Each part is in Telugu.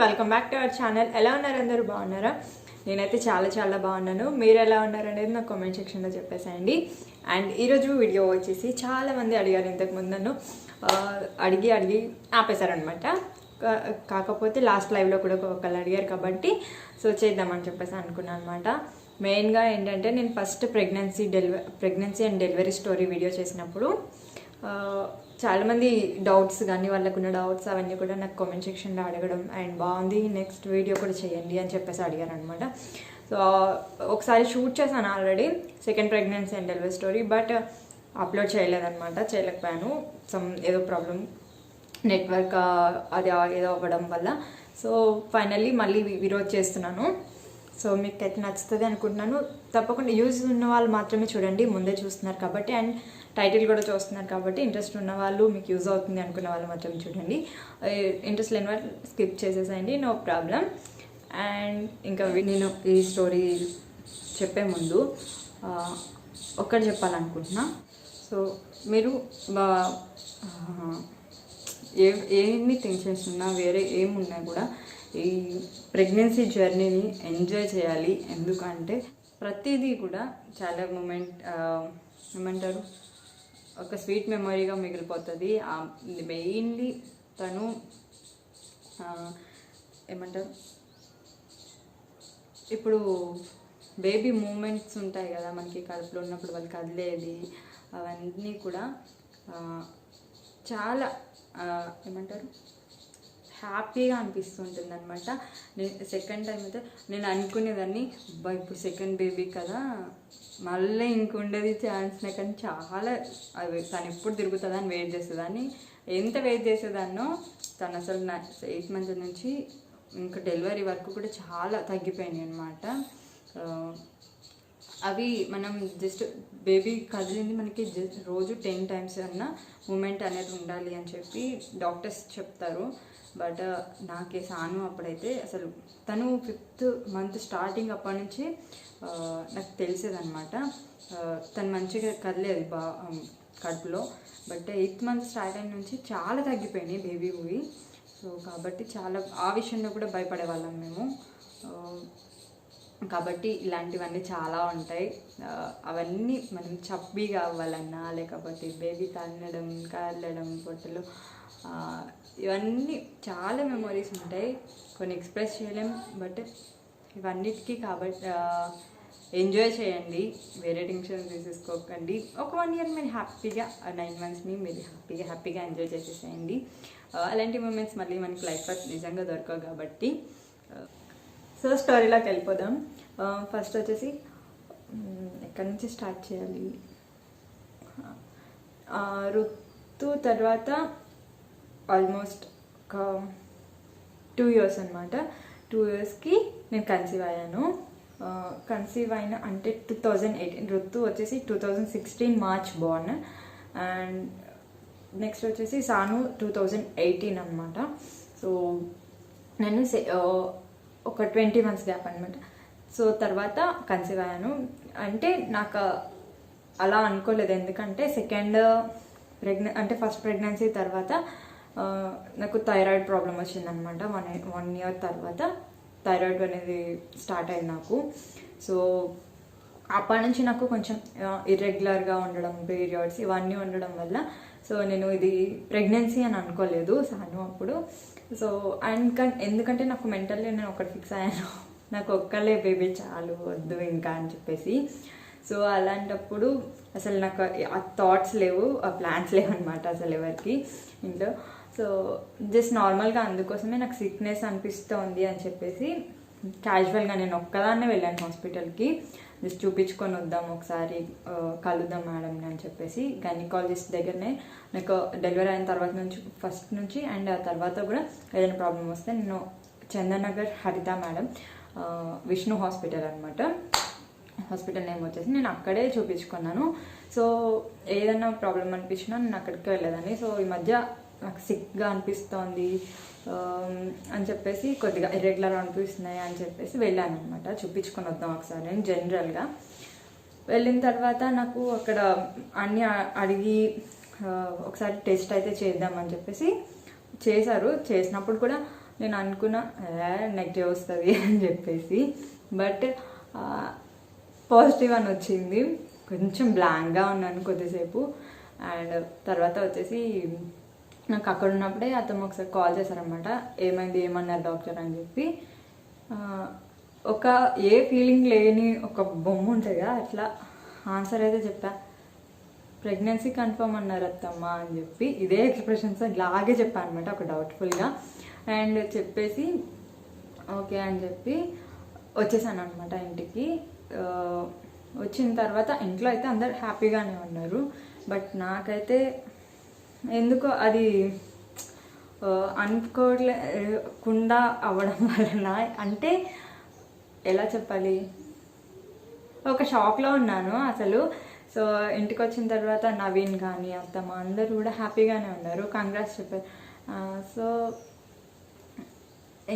Welcome back to our channel. ఎలా ఉన్నారు అందరూ? బాగున్నారా? నేనైతే చాలా చాలా బాగున్నాను. మీరు ఎలా ఉన్నారు అనేది నాకు కామెంట్ సెక్షన్లో చెప్పేసేయండి. అండ్ ఈరోజు వీడియో వచ్చేసి చాలామంది అడిగారు ఇంతకుముందు నన్ను అడిగి ఆపేశారనమాట. కాకపోతే లాస్ట్ లైవ్లో కూడా ఒకళ్ళు అడిగారు కాబట్టి సో చేద్దామని చెప్పేసి అనుకున్నాను అనమాట. మెయిన్గా ఏంటంటే నేను first pregnancy and delivery story video చేసినప్పుడు చాలామంది డౌట్స్ కానీ వాళ్ళకున్న డౌట్స్ అవన్నీ కూడా నాకు కామెంట్ సెక్షన్లో అడగడం అండ్ బాగుంది నెక్స్ట్ వీడియో కూడా చేయండి అని చెప్పేసి అడిగారు అనమాట. సో ఒకసారి షూట్ చేశాను already second pregnancy and delivery story, but upload చేయలేకపోయాను. ఏదో ప్రాబ్లం నెట్వర్క్ అది ఏదో అవ్వడం వల్ల. సో ఫైనల్లీ మళ్ళీ ఈరోజు చేస్తున్నాను. సో మీకు అయితే నచ్చుతుంది అనుకుంటున్నాను. తప్పకుండా యూజ్ ఉన్న వాళ్ళు మాత్రమే చూడండి, ముందే చూస్తున్నారు కాబట్టి, అండ్ టైటిల్ కూడా చూస్తున్నారు కాబట్టి ఇంట్రెస్ట్ ఉన్న వాళ్ళు, మీకు యూజ్ అవుతుంది అనుకున్న వాళ్ళు మాత్రమే చూడండి. ఇంట్రెస్ట్ లేని వాళ్ళు స్కిప్ చేసేసేయండి, నో ప్రాబ్లం. అండ్ ఇంకా నేను ఈ స్టోరీ చెప్పే ముందు ఒక్కటి చెప్పాలనుకుంటున్నా. సో మీరు ఏమి టెన్షన్స్ ఉన్నా వేరే ఏమున్నా కూడా ఈ ప్రెగ్నెన్సీ జర్నీని ఎంజాయ్ చేయాలి. ఎందుకంటే ప్రతిదీ కూడా చాలా ఏమంటారు, ఒక స్వీట్ మెమొరీగా మిగిలిపోతుంది. మెయిన్లీ తను ఏమంటారు, ఇప్పుడు బేబీ మూమెంట్స్ ఉంటాయి కదా మనకి కడుపులో ఉన్నప్పుడు, వాళ్ళు కదిలేది అవన్నీ కూడా చాలా ఏమంటారు హ్యాపీగా అనిపిస్తుంటుంది అనమాట. సెకండ్ టైం అయితే నేను అనుకునేదాన్ని, ఇప్పుడు సెకండ్ బేబీ కదా మళ్ళీ ఇంకుండేది ఛాన్స్, కానీ చాలా తను ఎప్పుడు తిరుగుతుందా అని వెయిట్ చేసేదాన్ని. ఎంత వెయిట్ చేసేదాన్నో తను అసలు 8 months నుంచి ఇంకా డెలివరీ వరకు కూడా చాలా తగ్గిపోయినాయి అనమాట. అవి మనం జస్ట్ బేబీ కదిలింది మనకి రోజు 10 times అన్న మూమెంట్ అనేది ఉండాలి అని చెప్పి డాక్టర్స్ చెప్తారు. బట్ నాకే సాను అప్పుడైతే అసలు తను 5th month స్టార్టింగ్ అప్పటి నుంచి నాకు తెలిసేదనమాట. తను మంచిగా కదిలేదు కడుపులో. బట్ 8th month స్టార్ట్ అయిన నుంచి చాలా తగ్గిపోయినాయి బేబీ ఊవి. సో కాబట్టి చాలా ఆ విషయంలో కూడా భయపడేవాళ్ళం మేము. కాబట్టి ఇలాంటివన్నీ చాలా ఉంటాయి. అవన్నీ మనం చబ్బీగా అవ్వాలన్నా, లేకపోతే బేబీ కదలడం పొట్టలు, ఇవన్నీ చాలా మెమొరీస్ ఉంటాయి. కొన్ని ఎక్స్ప్రెస్ చేయలేం, బట్ ఇవన్నిటికీ కాబట్టి ఎంజాయ్ చేయండి, వేరే టెన్షన్ తీసుకోకండి. ఒక 1 year మీరు హ్యాపీగా 9 monthsని మీరు హ్యాపీగా ఎంజాయ్ చేసేసేయండి. అలాంటి మూమెంట్స్ మళ్ళీ మనకి లైఫ్లో నిజంగా దొరకవు కాబట్టి. సో స్టోరీలోకి వెళ్ళిపోదాం. ఫస్ట్ వచ్చేసి ఎక్కడి నుంచి స్టార్ట్ చేయాలి, ఋతు తర్వాత ఆల్మోస్ట్ ఒక 2 years అనమాట. 2 yearsకి నేను కన్సీవ్ అయ్యాను. కన్సీవ్ అయిన అంటే 2018. ఋతు వచ్చేసి 2016 March born, అండ్ నెక్స్ట్ వచ్చేసి సాను 2018 అనమాట. సో నేను ఒక 20 months గ్యాప్ అనమాట. సో తర్వాత కన్సీవ్ అయ్యాను. అంటే నాకు అలా అనుకోలేదు, ఎందుకంటే ఫస్ట్ ప్రెగ్నెన్సీ తర్వాత నాకు థైరాయిడ్ ప్రాబ్లం వచ్చిందనమాట. 1 year తర్వాత థైరాయిడ్ అనేది స్టార్ట్ అయింది నాకు. సో అప్పటి నుంచి నాకు కొంచెం ఇర్రెగ్యులర్గా ఉండడం, పీరియడ్స్ ఇవన్నీ ఉండడం వల్ల సో నేను ఇది ప్రెగ్నెన్సీ అని అనుకోలేదు సాను అప్పుడు. సో ఎందుకంటే నాకు మెంటల్లీ నేను ఒకటి ఫిక్స్ అయ్యాను, నాకు ఒక్కలే బేబీ చాలు, వద్దు ఇంకా అని చెప్పేసి. సో అలాంటప్పుడు అసలు నాకు ఆ థాట్స్ లేవు, ఆ ప్లాన్స్ లేవు అనమాట అసలు ఎవరికి ఇంట్లో. సో జస్ట్ నార్మల్గా అందుకోసమే నాకు సిక్నెస్ అనిపిస్తుంది అని చెప్పేసి క్యాజువల్గా నేను ఒక్కదాన్నే వెళ్ళాను హాస్పిటల్కి. జస్ట్ చూపించుకొని వద్దాం, ఒకసారి కలుద్దాం మేడంని అని చెప్పేసి. గైనకాలజిస్ట్ దగ్గరనే నాకు డెలివరీ అయిన తర్వాత నుంచి ఫస్ట్ నుంచి అండ్ ఆ తర్వాత కూడా ఏదైనా ప్రాబ్లం వస్తే నేను చందనగర్ హరిత మేడం, విష్ణు హాస్పిటల్ అనమాట, హాస్పిటల్ నేమ్ వచ్చేసి, నేను అక్కడే చూపించుకున్నాను. సో ఏదైనా ప్రాబ్లం అనిపించినా నేను అక్కడికి వెళ్ళేదాన్ని. సో ఈ మధ్య నాకు సిక్గా అనిపిస్తోంది అని చెప్పేసి, కొద్దిగా ఇర్రెగ్యులర్ అనిపిస్తున్నాయి అని చెప్పేసి వెళ్ళాను అనమాట, చూపించుకొని వద్దాం ఒకసారి నేను జనరల్గా. వెళ్ళిన తర్వాత నాకు అక్కడ అన్నీ అడిగి ఒకసారి టెస్ట్ అయితే చేద్దామని చెప్పేసి చేశారు. చేసినప్పుడు కూడా నేను అనుకున్నా నెగిటివ్ వస్తుంది అని చెప్పేసి, బట్ పాజిటివ్ అని వచ్చింది. కొంచెం బ్లాంక్గా ఉన్నాను కొద్దిసేపు. అండ్ తర్వాత వచ్చేసి నాకు అక్కడ ఉన్నప్పుడే అతను ఒకసారి కాల్ చేశారనమాట, ఏమైంది ఏమన్నారు డాక్టర్ అని చెప్పి. ఒక ఏ ఫీలింగ్ లేని ఒక బొమ్మ ఉంటుంది కదా, అట్లా ఆన్సర్ అయితే చెప్పా. ప్రెగ్నెన్సీ కన్ఫర్మ్ అన్నారు అత్తమ్మ అని చెప్పి ఇదే ఎక్స్ప్రెషన్స్ ఇలాగే చెప్పాను అనమాట, ఒక డౌట్ఫుల్గా. అండ్ చెప్పేసి ఓకే అని చెప్పి వచ్చేసాను అనమాట ఇంటికి. వచ్చిన తర్వాత ఇంట్లో అయితే అందరు హ్యాపీగానే ఉన్నారు, బట్ నాకైతే ఎందుకో అది అనుకోలేకుండా అవ్వడం వలన, అంటే ఎలా చెప్పాలి, ఒక షాక్లో ఉన్నాను అసలు. సో ఇంటికి వచ్చిన తర్వాత నవీన్ కానీ అత్తమ్మ అందరూ కూడా హ్యాపీగానే ఉన్నారు, కంగ్రాట్స్ చెప్పారు. సో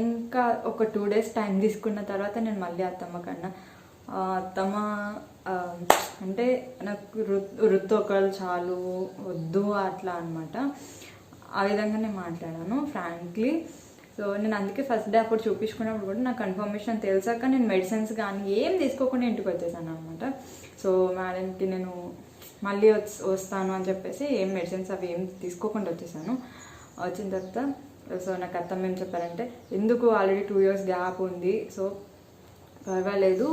ఇంకా ఒక 2 days టైం తీసుకున్న తర్వాత నేను మళ్ళీ అత్తమ్మ కన్నా, అత్తమ్మ అంటే నాకు వృత్తి ఒకళ్ళు చాలు వద్దు అట్లా అనమాట, ఆ విధంగా నేను మాట్లాడాను ఫ్రాంక్లీ. సో నేను అందుకే ఫస్ట్ డే అప్పుడు చూపించుకున్నప్పుడు కూడా నాకు కన్ఫర్మేషన్ తెలిసాక నేను మెడిసిన్స్ కానీ ఏం తీసుకోకుండా ఇంటికి వచ్చేసాను అనమాట. సో మేడంకి నేను మళ్ళీ వస్తాను అని చెప్పేసి ఏం మెడిసిన్స్ అవి ఏం తీసుకోకుండా వచ్చేసాను. వచ్చిన తర్వాత సో నాకు అత్తమ్మ ఏం చెప్పారంటే, ఎందుకు ఆల్రెడీ 2 years గ్యాప్ ఉంది, సో పర్వాలేదు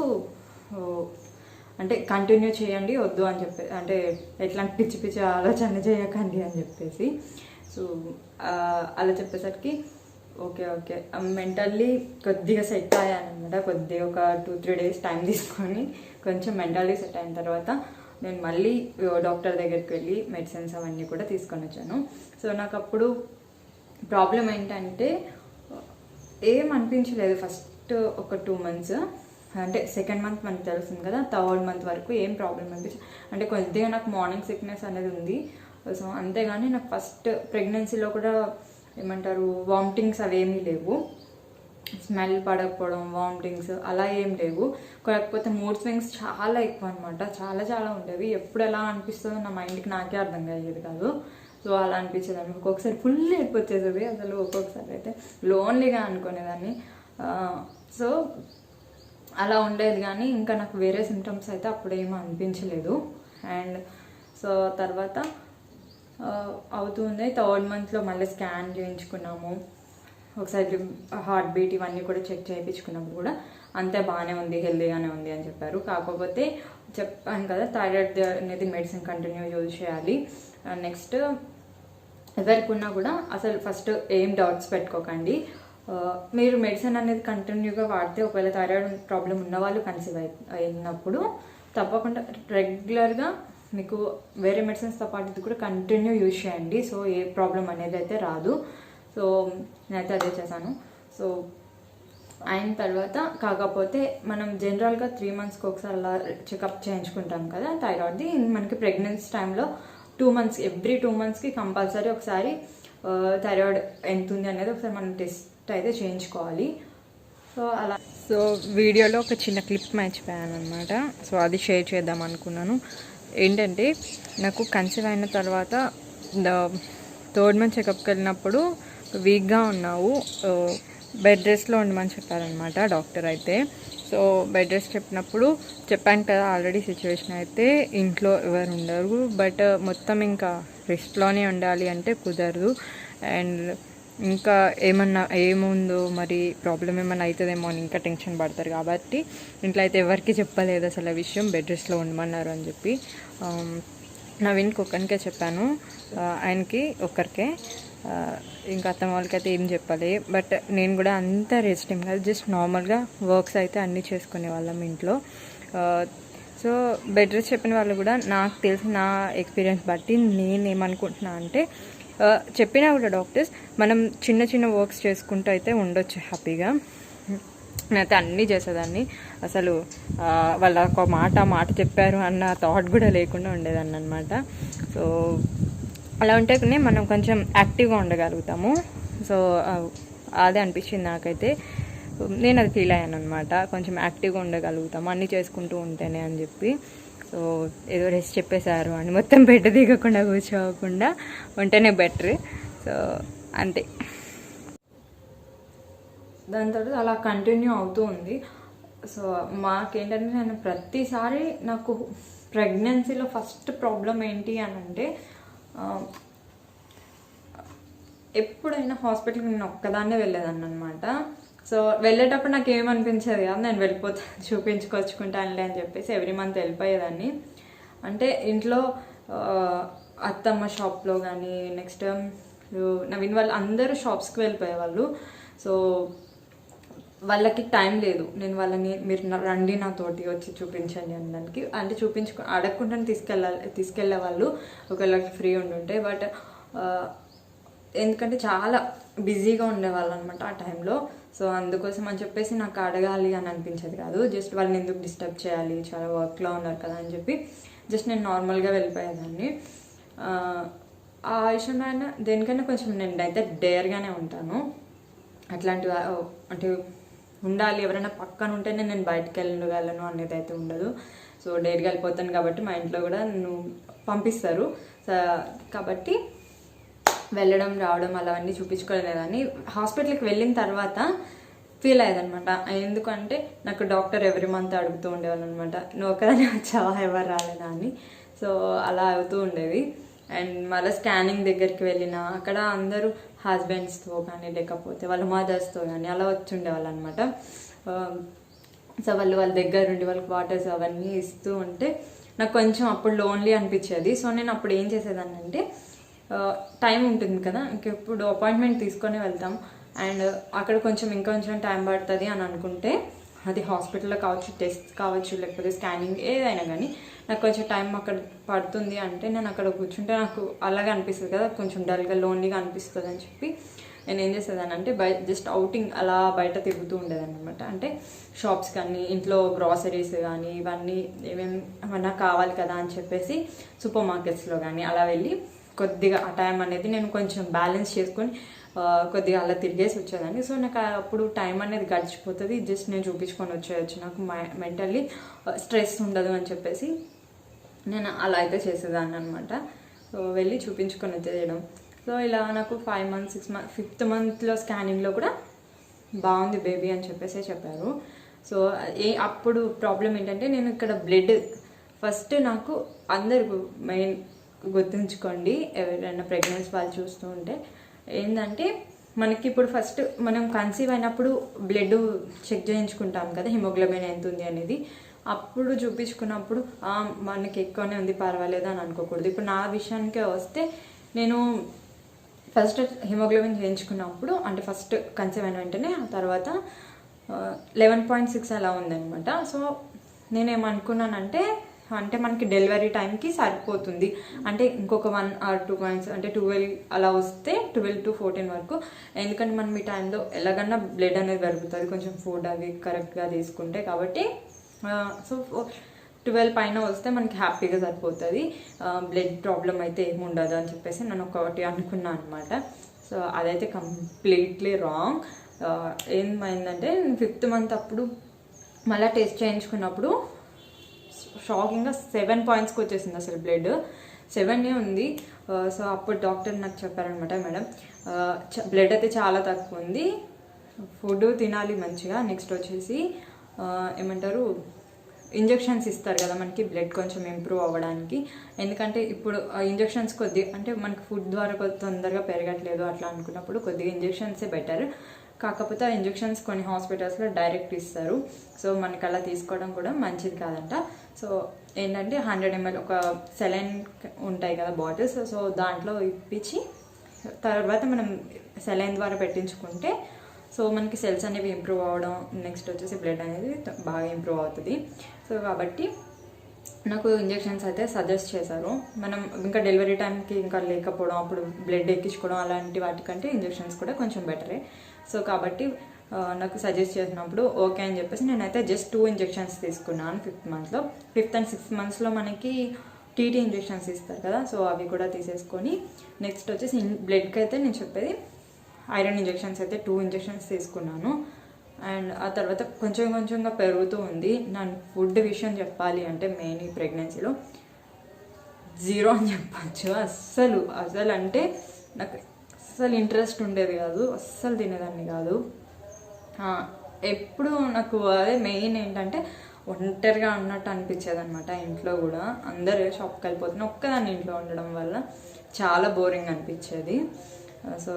అంటే కంటిన్యూ చేయండి వద్దు అని చెప్పి, అంటే ఎట్లాంటి పిచ్చి పిచ్చి ఆలోచన చేయకండి అని చెప్పేసి. సో అలా చెప్పేసరికి ఓకే ఓకే మెంటల్లీ కొద్దిగా సెట్ అయ్యాను అనమాట. కొద్దిగా ఒక 2-3 days టైం తీసుకొని కొంచెం మెంటల్లీ సెట్ అయిన తర్వాత నేను మళ్ళీ డాక్టర్ దగ్గరికి వెళ్ళి మెడిసిన్స్ అవన్నీ కూడా తీసుకొని వచ్చాను. సో నాకు అప్పుడు ప్రాబ్లం ఏంటంటే ఏం అనిపించలేదు ఫస్ట్ ఒక 2 months, అంటే 2nd month మనకు తెలుస్తుంది కదా, 3rd month వరకు ఏం ప్రాబ్లం అనిపించదు. అంటే కొద్దిగా నాకు మార్నింగ్ సిక్నెస్ అనేది ఉంది. సో అంతేగాని నాకు ఫస్ట్ ప్రెగ్నెన్సీలో కూడా ఏమంటారు వామిటింగ్స్ అవేమీ లేవు, స్మెల్ పడకపోవడం వామిటింగ్స్ అలా ఏం లేవు. కాకపోతే మూడ్ స్వింగ్స్ చాలా ఎక్కువ అనమాట, చాలా చాలా ఉండేవి. ఎప్పుడు ఎలా అనిపిస్తుందో నా మైండ్కి నాకే అర్థం కాలేదు కాదు. సో అలా అనిపించేది అనమాట. ఒక్కొక్కసారి ఫుల్ ఏడుపు వచ్చేసేది అసలు, ఒక్కొక్కసారి అయితే లోన్లీగా అనుకునేదాన్ని. సో అలా ఉండేది, కానీ ఇంకా నాకు వేరే సిమ్టమ్స్ అయితే అప్పుడేమీ అనిపించలేదు. అండ్ సో తర్వాత అవుతుంది 3rd monthలో మళ్ళీ స్కాన్ చేయించుకున్నాము, ఒకసారి హార్ట్ బీట్ ఇవన్నీ కూడా చెక్ చేయించుకున్నప్పుడు కూడా అంతే బాగానే ఉంది, హెల్దీగానే ఉంది అని చెప్పారు. కాకపోతే చెప్పాను కదా థైరాయిడ్ అనేది మెడిసిన్ కంటిన్యూ యూజ్ చేయాలి. నెక్స్ట్ ఎవరికి ఉన్నా కూడా అసలు ఫస్ట్ ఏం డౌట్స్ పెట్టుకోకండి. మీరు మెడిసిన్ అనేది కంటిన్యూగా వాడితే ఒకవేళ థైరాయిడ్ ప్రాబ్లం ఉన్న వాళ్ళు కన్సీవ్ అయినప్పుడు తప్పకుండా రెగ్యులర్గా మీకు వేరే మెడిసిన్స్తో పాటు ఇది కూడా కంటిన్యూ యూజ్ చేయండి. సో ఏ ప్రాబ్లం అనేది అయితే రాదు. సో నేనైతే అదే చేశాను. సో అయిన తర్వాత కాకపోతే మనం జనరల్గా 3 monthsకి ఒకసారి అలా చెకప్ చేయించుకుంటాం కదా థైరాయిడ్ది. మనకి ప్రెగ్నెన్సీ టైంలో 2 months, ఎవ్రీ 2 monthsకి కంపల్సరీ ఒకసారి థైరాయిడ్ ఎంత ఉంది అనేది ఒకసారి మనం టెస్ట్ అయితే చేయించుకోవాలి. సో అలా సో వీడియోలో ఒక చిన్న క్లిప్ మర్చిపోయాను అనమాట. సో అది షేర్ చేద్దాం అనుకున్నాను. ఏంటంటే నాకు కన్సీవ్ అయిన తర్వాత 3rd month చెకప్కి వెళ్ళినప్పుడు వీక్గా ఉన్నావు, బెడ్ రెస్ట్లో ఉండమని చెప్పారనమాట డాక్టర్ అయితే. సో బెడ్ రెస్ట్ చెప్పినప్పుడు చెప్పాను కదా ఆల్రెడీ సిచ్యువేషన్ అయితే ఇంట్లో ఎవరు ఉండరు, బట్ మొత్తం ఇంకా రెస్ట్లోనే ఉండాలి అంటే కుదరదు. అండ్ ఇంకా ఏమన్నా ఏముందో మరి ప్రాబ్లం ఏమన్నా అవుతుందేమో అని ఇంకా టెన్షన్ పడతారు కాబట్టి ఇంట్లో అయితే ఎవరికి చెప్పలేదు అసలు ఆ విషయం, బెడ్ రెస్ట్లో ఉండమన్నారు అని చెప్పి. నవీన్కి ఒక్కరికే చెప్పాను, ఆయనకి ఒక్కరికే, ఇంకా అత్తమ్మ వాళ్ళకైతే ఏం చెప్పాలి. బట్ నేను కూడా అంత రెస్ట్ ఏం కాదు, జస్ట్ నార్మల్గా వర్క్స్ అయితే అన్నీ చేసుకునే వాళ్ళం ఇంట్లో. సో బెడ్ రెస్ట్ చెప్పిన వాళ్ళు కూడా నాకు తెలిసిన నా ఎక్స్పీరియన్స్ బట్టి నేను ఏమనుకుంటున్నా అంటే చెప్పినా కూడా డాక్టర్స్ మనం చిన్న చిన్న వర్క్స్ చేసుకుంటూ అయితే ఉండొచ్చు హ్యాపీగా. నేనైతే అన్నీ చేసేదాన్ని, అసలు వాళ్ళ ఒక మాట చెప్పారు అన్న థాట్ కూడా లేకుండా ఉండేదాన్ని అనమాట. సో అలా ఉంటేనే మనం కొంచెం యాక్టివ్గా ఉండగలుగుతాము. సో అదే అనిపించింది నాకైతే, నేను అది ఫీల్ అయ్యాను అనమాట. కొంచెం యాక్టివ్గా ఉండగలుగుతాము అన్నీ చేసుకుంటూ ఉంటేనే అని చెప్పి. సో ఏదో రెస్ట్ చెప్పేశారు అని మొత్తం బెడ్ దిగకుండా కూర్చోకుండా ఉంటేనే బెటర్. సో అంతే. దాని తర్వాత అలా కంటిన్యూ అవుతూ ఉంది. సో మాకేంటంటే నేను ప్రతిసారి నాకు ప్రెగ్నెన్సీలో ఫస్ట్ ప్రాబ్లం ఏంటి అని అంటే ఎప్పుడైనా హాస్పిటల్కి నేను ఒక్కదాన్నే వెళ్ళేదాన్ని అనమాట. సో వెళ్ళేటప్పుడు నాకు ఏమనిపించేది కాదు, నేను వెళ్ళిపోతాను చూపించుకొచ్చుకుంటానులే అని చెప్పేసి ఎవ్రీ మంత్ వెళ్ళిపోయేదాన్ని. అంటే ఇంట్లో అత్తమ్మ షాప్లో కానీ నెక్స్ట్ నవీన్ వాళ్ళు అందరూ షాప్స్కి వెళ్ళిపోయేవాళ్ళు. సో వాళ్ళకి టైం లేదు, నేను వాళ్ళని మీరు రండి నాతోటి వచ్చి చూపించండి అనడానికి, అంటే అడగకుండా తీసుకెళ్ళే వాళ్ళు ఒకవేళ ఫ్రీ ఉండుంటే. బట్ ఎందుకంటే చాలా బిజీగా ఉండేవాళ్ళు అనమాట ఆ టైంలో. సో అందుకోసం అని చెప్పేసి నాకు అడగాలి అని అనిపించేది కాదు. జస్ట్ వాళ్ళని ఎందుకు డిస్టర్బ్ చేయాలి, చాలా వర్క్లో ఉన్నారు కదా అని చెప్పి జస్ట్ నేను నార్మల్గా వెళ్ళిపోయేదాన్ని. ఆ విషయంలో అయినా దేనికైనా కొంచెం నేనైతే డేర్గానే ఉంటాను. అట్లాంటి అంటే ఉండాలి, ఎవరైనా పక్కన ఉంటేనే నేను బయటకు వెళ్ళగలను అనేది అయితే ఉండదు. సో డేర్గా వెళ్ళిపోతాను కాబట్టి మా ఇంట్లో కూడా నన్ను పంపిస్తారు. కాబట్టి వెళ్ళడం రావడం అలావన్నీ చూపించుకోలేదని హాస్పిటల్కి వెళ్ళిన తర్వాత ఫీల్ అయ్యేదనమాట. ఎందుకంటే నాకు డాక్టర్ ఎవ్రీ మంత్ అడుగుతూ ఉండేవాళ్ళు అనమాట, నువ్వు ఒకదాన్ని వచ్చావా ఎవరు రాలేనా అని. సో అలా అవుతూ ఉండేది. అండ్ మళ్ళీ స్కానింగ్ దగ్గరికి వెళ్ళినా అక్కడ అందరూ హస్బెండ్స్తో కానీ లేకపోతే వాళ్ళ మదర్స్తో కానీ అలా వచ్చి ఉండేవాళ్ళు అనమాట. సో వాళ్ళ దగ్గర ఉండి వాళ్ళకి వాటర్స్ అవన్నీ ఇస్తూ ఉంటే నాకు కొంచెం అప్పుడు లోన్లీ అనిపించేది. సో నేను అప్పుడు ఏం చేసేదాన్ని అంటే టైం ఉంటుంది కదా, ఇంకెప్పుడు అపాయింట్మెంట్ తీసుకొని వెళ్తాం అండ్ అక్కడ ఇంకొంచెం టైం పడుతుంది అని అనుకుంటే, అది హాస్పిటల్లో కావచ్చు, టెస్ట్ కావచ్చు, లేకపోతే స్కానింగ్ ఏదైనా కానీ నాకు కొంచెం టైం అక్కడ పడుతుంది అంటే నేను అక్కడ కూర్చుంటే నాకు అలాగే అనిపిస్తుంది కదా, కొంచెం డల్గా లోన్లీగా అనిపిస్తుంది అని చెప్పి నేను ఏం చేసేదాన్ని అంటే జస్ట్ అవుటింగ్ అలా బయట తిరుగుతూ ఉండేదాన్ని అనమాట. అంటే షాప్స్ కానీ ఇంట్లో గ్రాసరీస్ కానీ ఇవన్నీ ఏమేమన్నా కావాలి కదా అని చెప్పేసి సూపర్ మార్కెట్స్లో కానీ అలా వెళ్ళి కొద్దిగా ఆ టైం అనేది నేను కొంచెం బ్యాలెన్స్ చేసుకొని కొద్దిగా అలా తిరిగేసి వచ్చేదాన్ని. సో నాకు అప్పుడు టైం అనేది గడిచిపోతుంది, జస్ట్ నేను చూపించుకొని వచ్చేయచ్చు, నాకు మెంటల్లీ స్ట్రెస్ ఉండదు అని చెప్పేసి నేను అలా అయితే చేసేదాన్ని అనమాట. సో వెళ్ళి చూపించుకొని వచ్చేయడం. సో ఇలా నాకు 5 months 6 months 5th monthలో స్కానింగ్లో కూడా బాగుంది బేబీ అని చెప్పేసి చెప్పారు. సో అప్పుడు ప్రాబ్లం ఏంటంటే నేను ఇక్కడ బ్లడ్ ఫస్ట్ నాకు అందరు మెయిన్ గుర్తుంచుకోండి, ఎవరైనా ప్రెగ్నెన్సీ వాళ్ళు చూస్తూ ఉంటే ఏంటంటే మనకి ఇప్పుడు ఫస్ట్ మనం కన్సీవ్ అయినప్పుడు బ్లడ్ చెక్ చేయించుకుంటాం కదా, హిమోగ్లోబిన్ ఎంత ఉంది అనేది. అప్పుడు చూపించుకున్నప్పుడు మనకి ఎక్కువనే ఉంది పర్వాలేదు అని అనుకోకూడదు. ఇప్పుడు నా విషయానికే వస్తే నేను ఫస్ట్ హిమోగ్లోబిన్ చేయించుకున్నప్పుడు అంటే ఫస్ట్ కన్సీవ్ అయిన వెంటనే ఆ తర్వాత 11.6 అలా ఉందనమాట. సో నేనేమనుకున్నానంటే మనకి డెలివరీ టైంకి సరిపోతుంది, అంటే ఇంకొక 1 or 2 months అంటే 12 అలా వస్తే 12 to 14 వరకు, ఎందుకంటే మనం ఈ టైంలో ఎలాగన్నా బ్లడ్ అనేది పెరుగుతుంది కొంచెం ఫుడ్ అవి కరెక్ట్గా తీసుకుంటే. కాబట్టి సో 12 పైన వస్తే మనకి హ్యాపీగా సరిపోతుంది, బ్లడ్ ప్రాబ్లం అయితే ఏమి ఉండదు అని చెప్పేసి నేను ఒకటి అనుకున్నాను అనమాట. సో అదైతే కంప్లీట్లీ రాంగ్. ఏమైందంటే 5th month అప్పుడు మళ్ళీ టెస్ట్ చేయించుకున్నప్పుడు షాకింగ్గా 7 pointsకి వచ్చేసింది అసలు బ్లడ్ 7 ఉంది. సో అప్పుడు డాక్టర్ నాకు చెప్పారనమాట, మేడం బ్లడ్ అయితే చాలా తక్కువ ఉంది, ఫుడ్ తినాలి మంచిగా, నెక్స్ట్ వచ్చేసి ఏమంటారు ఇంజెక్షన్స్ ఇస్తారు కదా మనకి బ్లడ్ కొంచెం ఇంప్రూవ్ అవ్వడానికి, ఎందుకంటే ఇప్పుడు ఇంజెక్షన్స్ అంటే మనకి ఫుడ్ ద్వారా తొందరగా పెరగట్లేదు అట్లా అనుకున్నప్పుడు కొద్దిగా ఇంజెక్షన్సే బెటర్. కాకపోతే ఆ ఇంజెక్షన్స్ కొన్ని హాస్పిటల్స్లో డైరెక్ట్ ఇస్తారు, సో మనకి అలా తీసుకోవడం కూడా మంచిది కాదంట. సో ఏంటంటే 100 ml ఒక సెలైన్ ఉంటాయి కదా బాటిల్స్, సో దాంట్లో ఇప్పించి తర్వాత మనం సెలైన్ ద్వారా పెట్టించుకుంటే సో మనకి సెల్స్ అనేవి ఇంప్రూవ్ అవ్వడం, నెక్స్ట్ వచ్చేసి బ్లడ్ అనేది బాగా ఇంప్రూవ్ అవుతుంది. సో కాబట్టి నాకు ఇంజెక్షన్స్ అయితే సజెస్ట్ చేశారు. మనం ఇంకా డెలివరీ టైంకి ఇంకా లేకపోవడం, అప్పుడు బ్లడ్ ఎక్కించుకోవడం అలాంటి వాటికంటే ఇంజెక్షన్స్ కూడా కొంచెం బెటరే. సో కాబట్టి నాకు సజెస్ట్ చేసినప్పుడు ఓకే అని చెప్పేసి నేనైతే జస్ట్ 2 ఇంజెక్షన్స్ తీసుకున్నాను 5th monthలో. 5th and 6th monthsలో మనకి టీటీ ఇంజెక్షన్స్ ఇస్తారు కదా, సో అవి కూడా తీసేసుకొని నెక్స్ట్ వచ్చేసి బ్లడ్కి అయితే నేను చెప్పేది ఐరన్ ఇంజెక్షన్స్ అయితే 2 ఇంజెక్షన్స్ తీసుకున్నాను. అండ్ ఆ తర్వాత కొంచెంగా పెరుగుతూ ఉంది. నా ఫుడ్ విషయం చెప్పాలి అంటే మెయిన్ ఈ ప్రెగ్నెన్సీలో 0 అని చెప్పచ్చు. అస్సలు అంటే నాకు అస్సలు ఇంట్రెస్ట్ ఉండేది కాదు, అస్సలు తినేదాన్ని కాదు. ఎప్పుడు నాకు అదే మెయిన్ ఏంటంటే ఒంటరిగా ఉన్నట్టు అనిపించేది అనమాట. ఇంట్లో కూడా అందరు షాప్కి వెళ్ళిపోతున్నా, ఒక్కదాన్ని ఇంట్లో ఉండడం వల్ల చాలా బోరింగ్ అనిపించేది. సో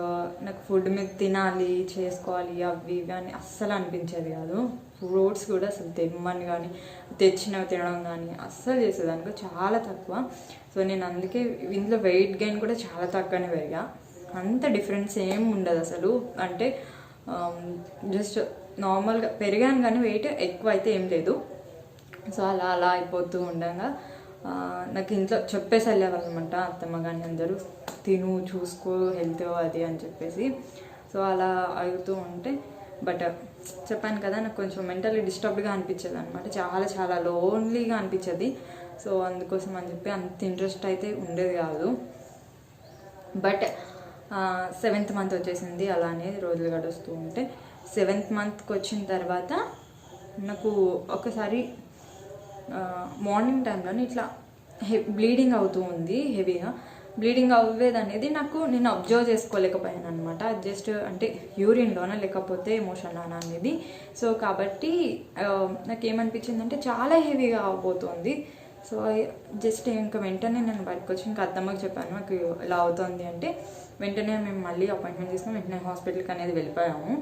నాకు ఫుడ్ మీద తినాలి, చేసుకోవాలి, అవి ఇవి అని అస్సలు అనిపించేది కాదు. ఫ్రూట్స్ కూడా అసలు తెమ్మని కానీ తెచ్చినవి తినడం కానీ అస్సలు చేసేదానికి చాలా తక్కువ. సో నేను అందుకే ఇంట్లో వెయిట్ గెయిన్ కూడా చాలా తక్కువనే పెరిగా. అంత డిఫరెన్స్ ఏం ఉండదు అసలు. అంటే జస్ట్ నార్మల్గా పెరిగాను కానీ వెయిట్ ఎక్కువ అయితే ఏం లేదు. సో అలా అలా అయిపోతూ ఉండగా నాకు ఇంట్లో చెప్పేసి వెళ్ళేవాళ్ళు అనమాట అత్తమ్మ కానీ అందరూ, తిను, చూసుకో, హెల్త్ అది అని చెప్పేసి. సో అలా అవుతూ ఉంటే బట్ చెప్పాను కదా నాకు కొంచెం మెంటల్లీ డిస్టర్బ్డ్గా అనిపించేది అనమాట. చాలా చాలా లోన్లీగా అనిపించేది. సో అందుకోసం అని చెప్పి అంత ఇంట్రెస్ట్ అయితే ఉండేది కాదు. బట్ 7th మంత్ వచ్చేసింది. అలానే రోజులు గడుస్తూ ఉంటే 7th మంత్కి వచ్చిన తర్వాత నాకు ఒకసారి మార్నింగ్ టైంలోనే ఇట్లా బ్లీడింగ్ అవుతూ ఉంది. హెవీగా బ్లీడింగ్ అవ్వేది అనేది నేను అబ్జర్వ్ చేసుకోలేకపోయాను అనమాట. జస్ట్ అంటే యూరిన్లోనా లేకపోతే ఎమోషన్లోనా అనేది. సో కాబట్టి నాకేమనిపించిందంటే చాలా హెవీగా అవబోతుంది. సో జస్ట్ ఇంకా వెంటనే నేను బయటకు వచ్చి ఇంకా అత్తమ్మకి చెప్పాను నాకు ఇలా అవుతుంది అంటే. వెంటనే మేము మళ్ళీ అపాయింట్మెంట్ తీసుకుని వెంటనే హాస్పిటల్కి అనేది వెళ్ళిపోయాము.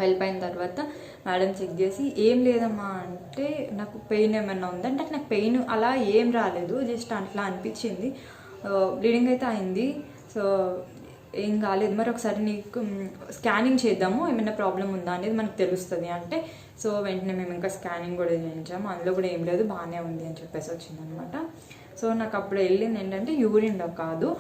వెళ్ళిపోయిన తర్వాత మేడం చెక్ చేసి ఏం లేదమ్మా అంటే నాకు పెయిన్ ఏమన్నా ఉందంటే నాకు పెయిన్ అలా ఏం రాలేదు, జస్ట్ అట్లా అనిపించింది. బ్లీడింగ్ అయితే అయింది. సో ఏం కాలేదు, మరి ఒకసారి నీకు స్కానింగ్ చేద్దాము, ఏమైనా ప్రాబ్లం ఉందా అనేది మనకు తెలుస్తుంది అంటే. సో వెంటనే మేము ఇంకా స్కానింగ్ కూడా చేయించాము. అందులో కూడా ఏం లేదు, బాగానే ఉంది అని చెప్పేసి వచ్చిందనమాట. సో నాకు అప్పుడు వెళ్ళింది ఏంటంటే యూరిన్లో కాదు,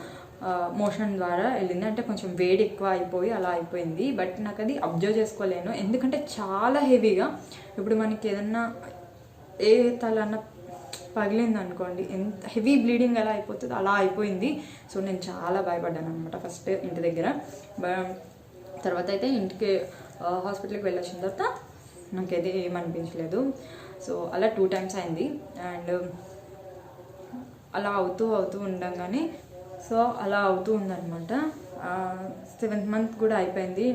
మోషన్ ద్వారా వెళ్ళింది. అంటే కొంచెం వేడి ఎక్కువ అయిపోయి అలా అయిపోయింది. బట్ నాకు అది అబ్జర్వ్ చేసుకోలేను, ఎందుకంటే చాలా హెవీగా. ఇప్పుడు మనకి ఏదన్నా ఏ తలన్నా పగిలింది అనుకోండి, ఎంత హెవీ బ్లీడింగ్ ఎలా అయిపోతుంది అలా అయిపోయింది. సో నేను చాలా భయపడ్డాను అనమాట ఫస్ట్ ఇంటి దగ్గర. తర్వాత అయితే ఇంటికి హాస్పిటల్కి వెళ్ళొచ్చిన తర్వాత నాకైతే ఏమనిపించలేదు. సో అలా 2 times అయింది. అండ్ అలా అవుతూ ఉండగానే సో అలా అవుతూ ఉందన్నమాట. 7th మంత్ కూడా అయిపోయింది.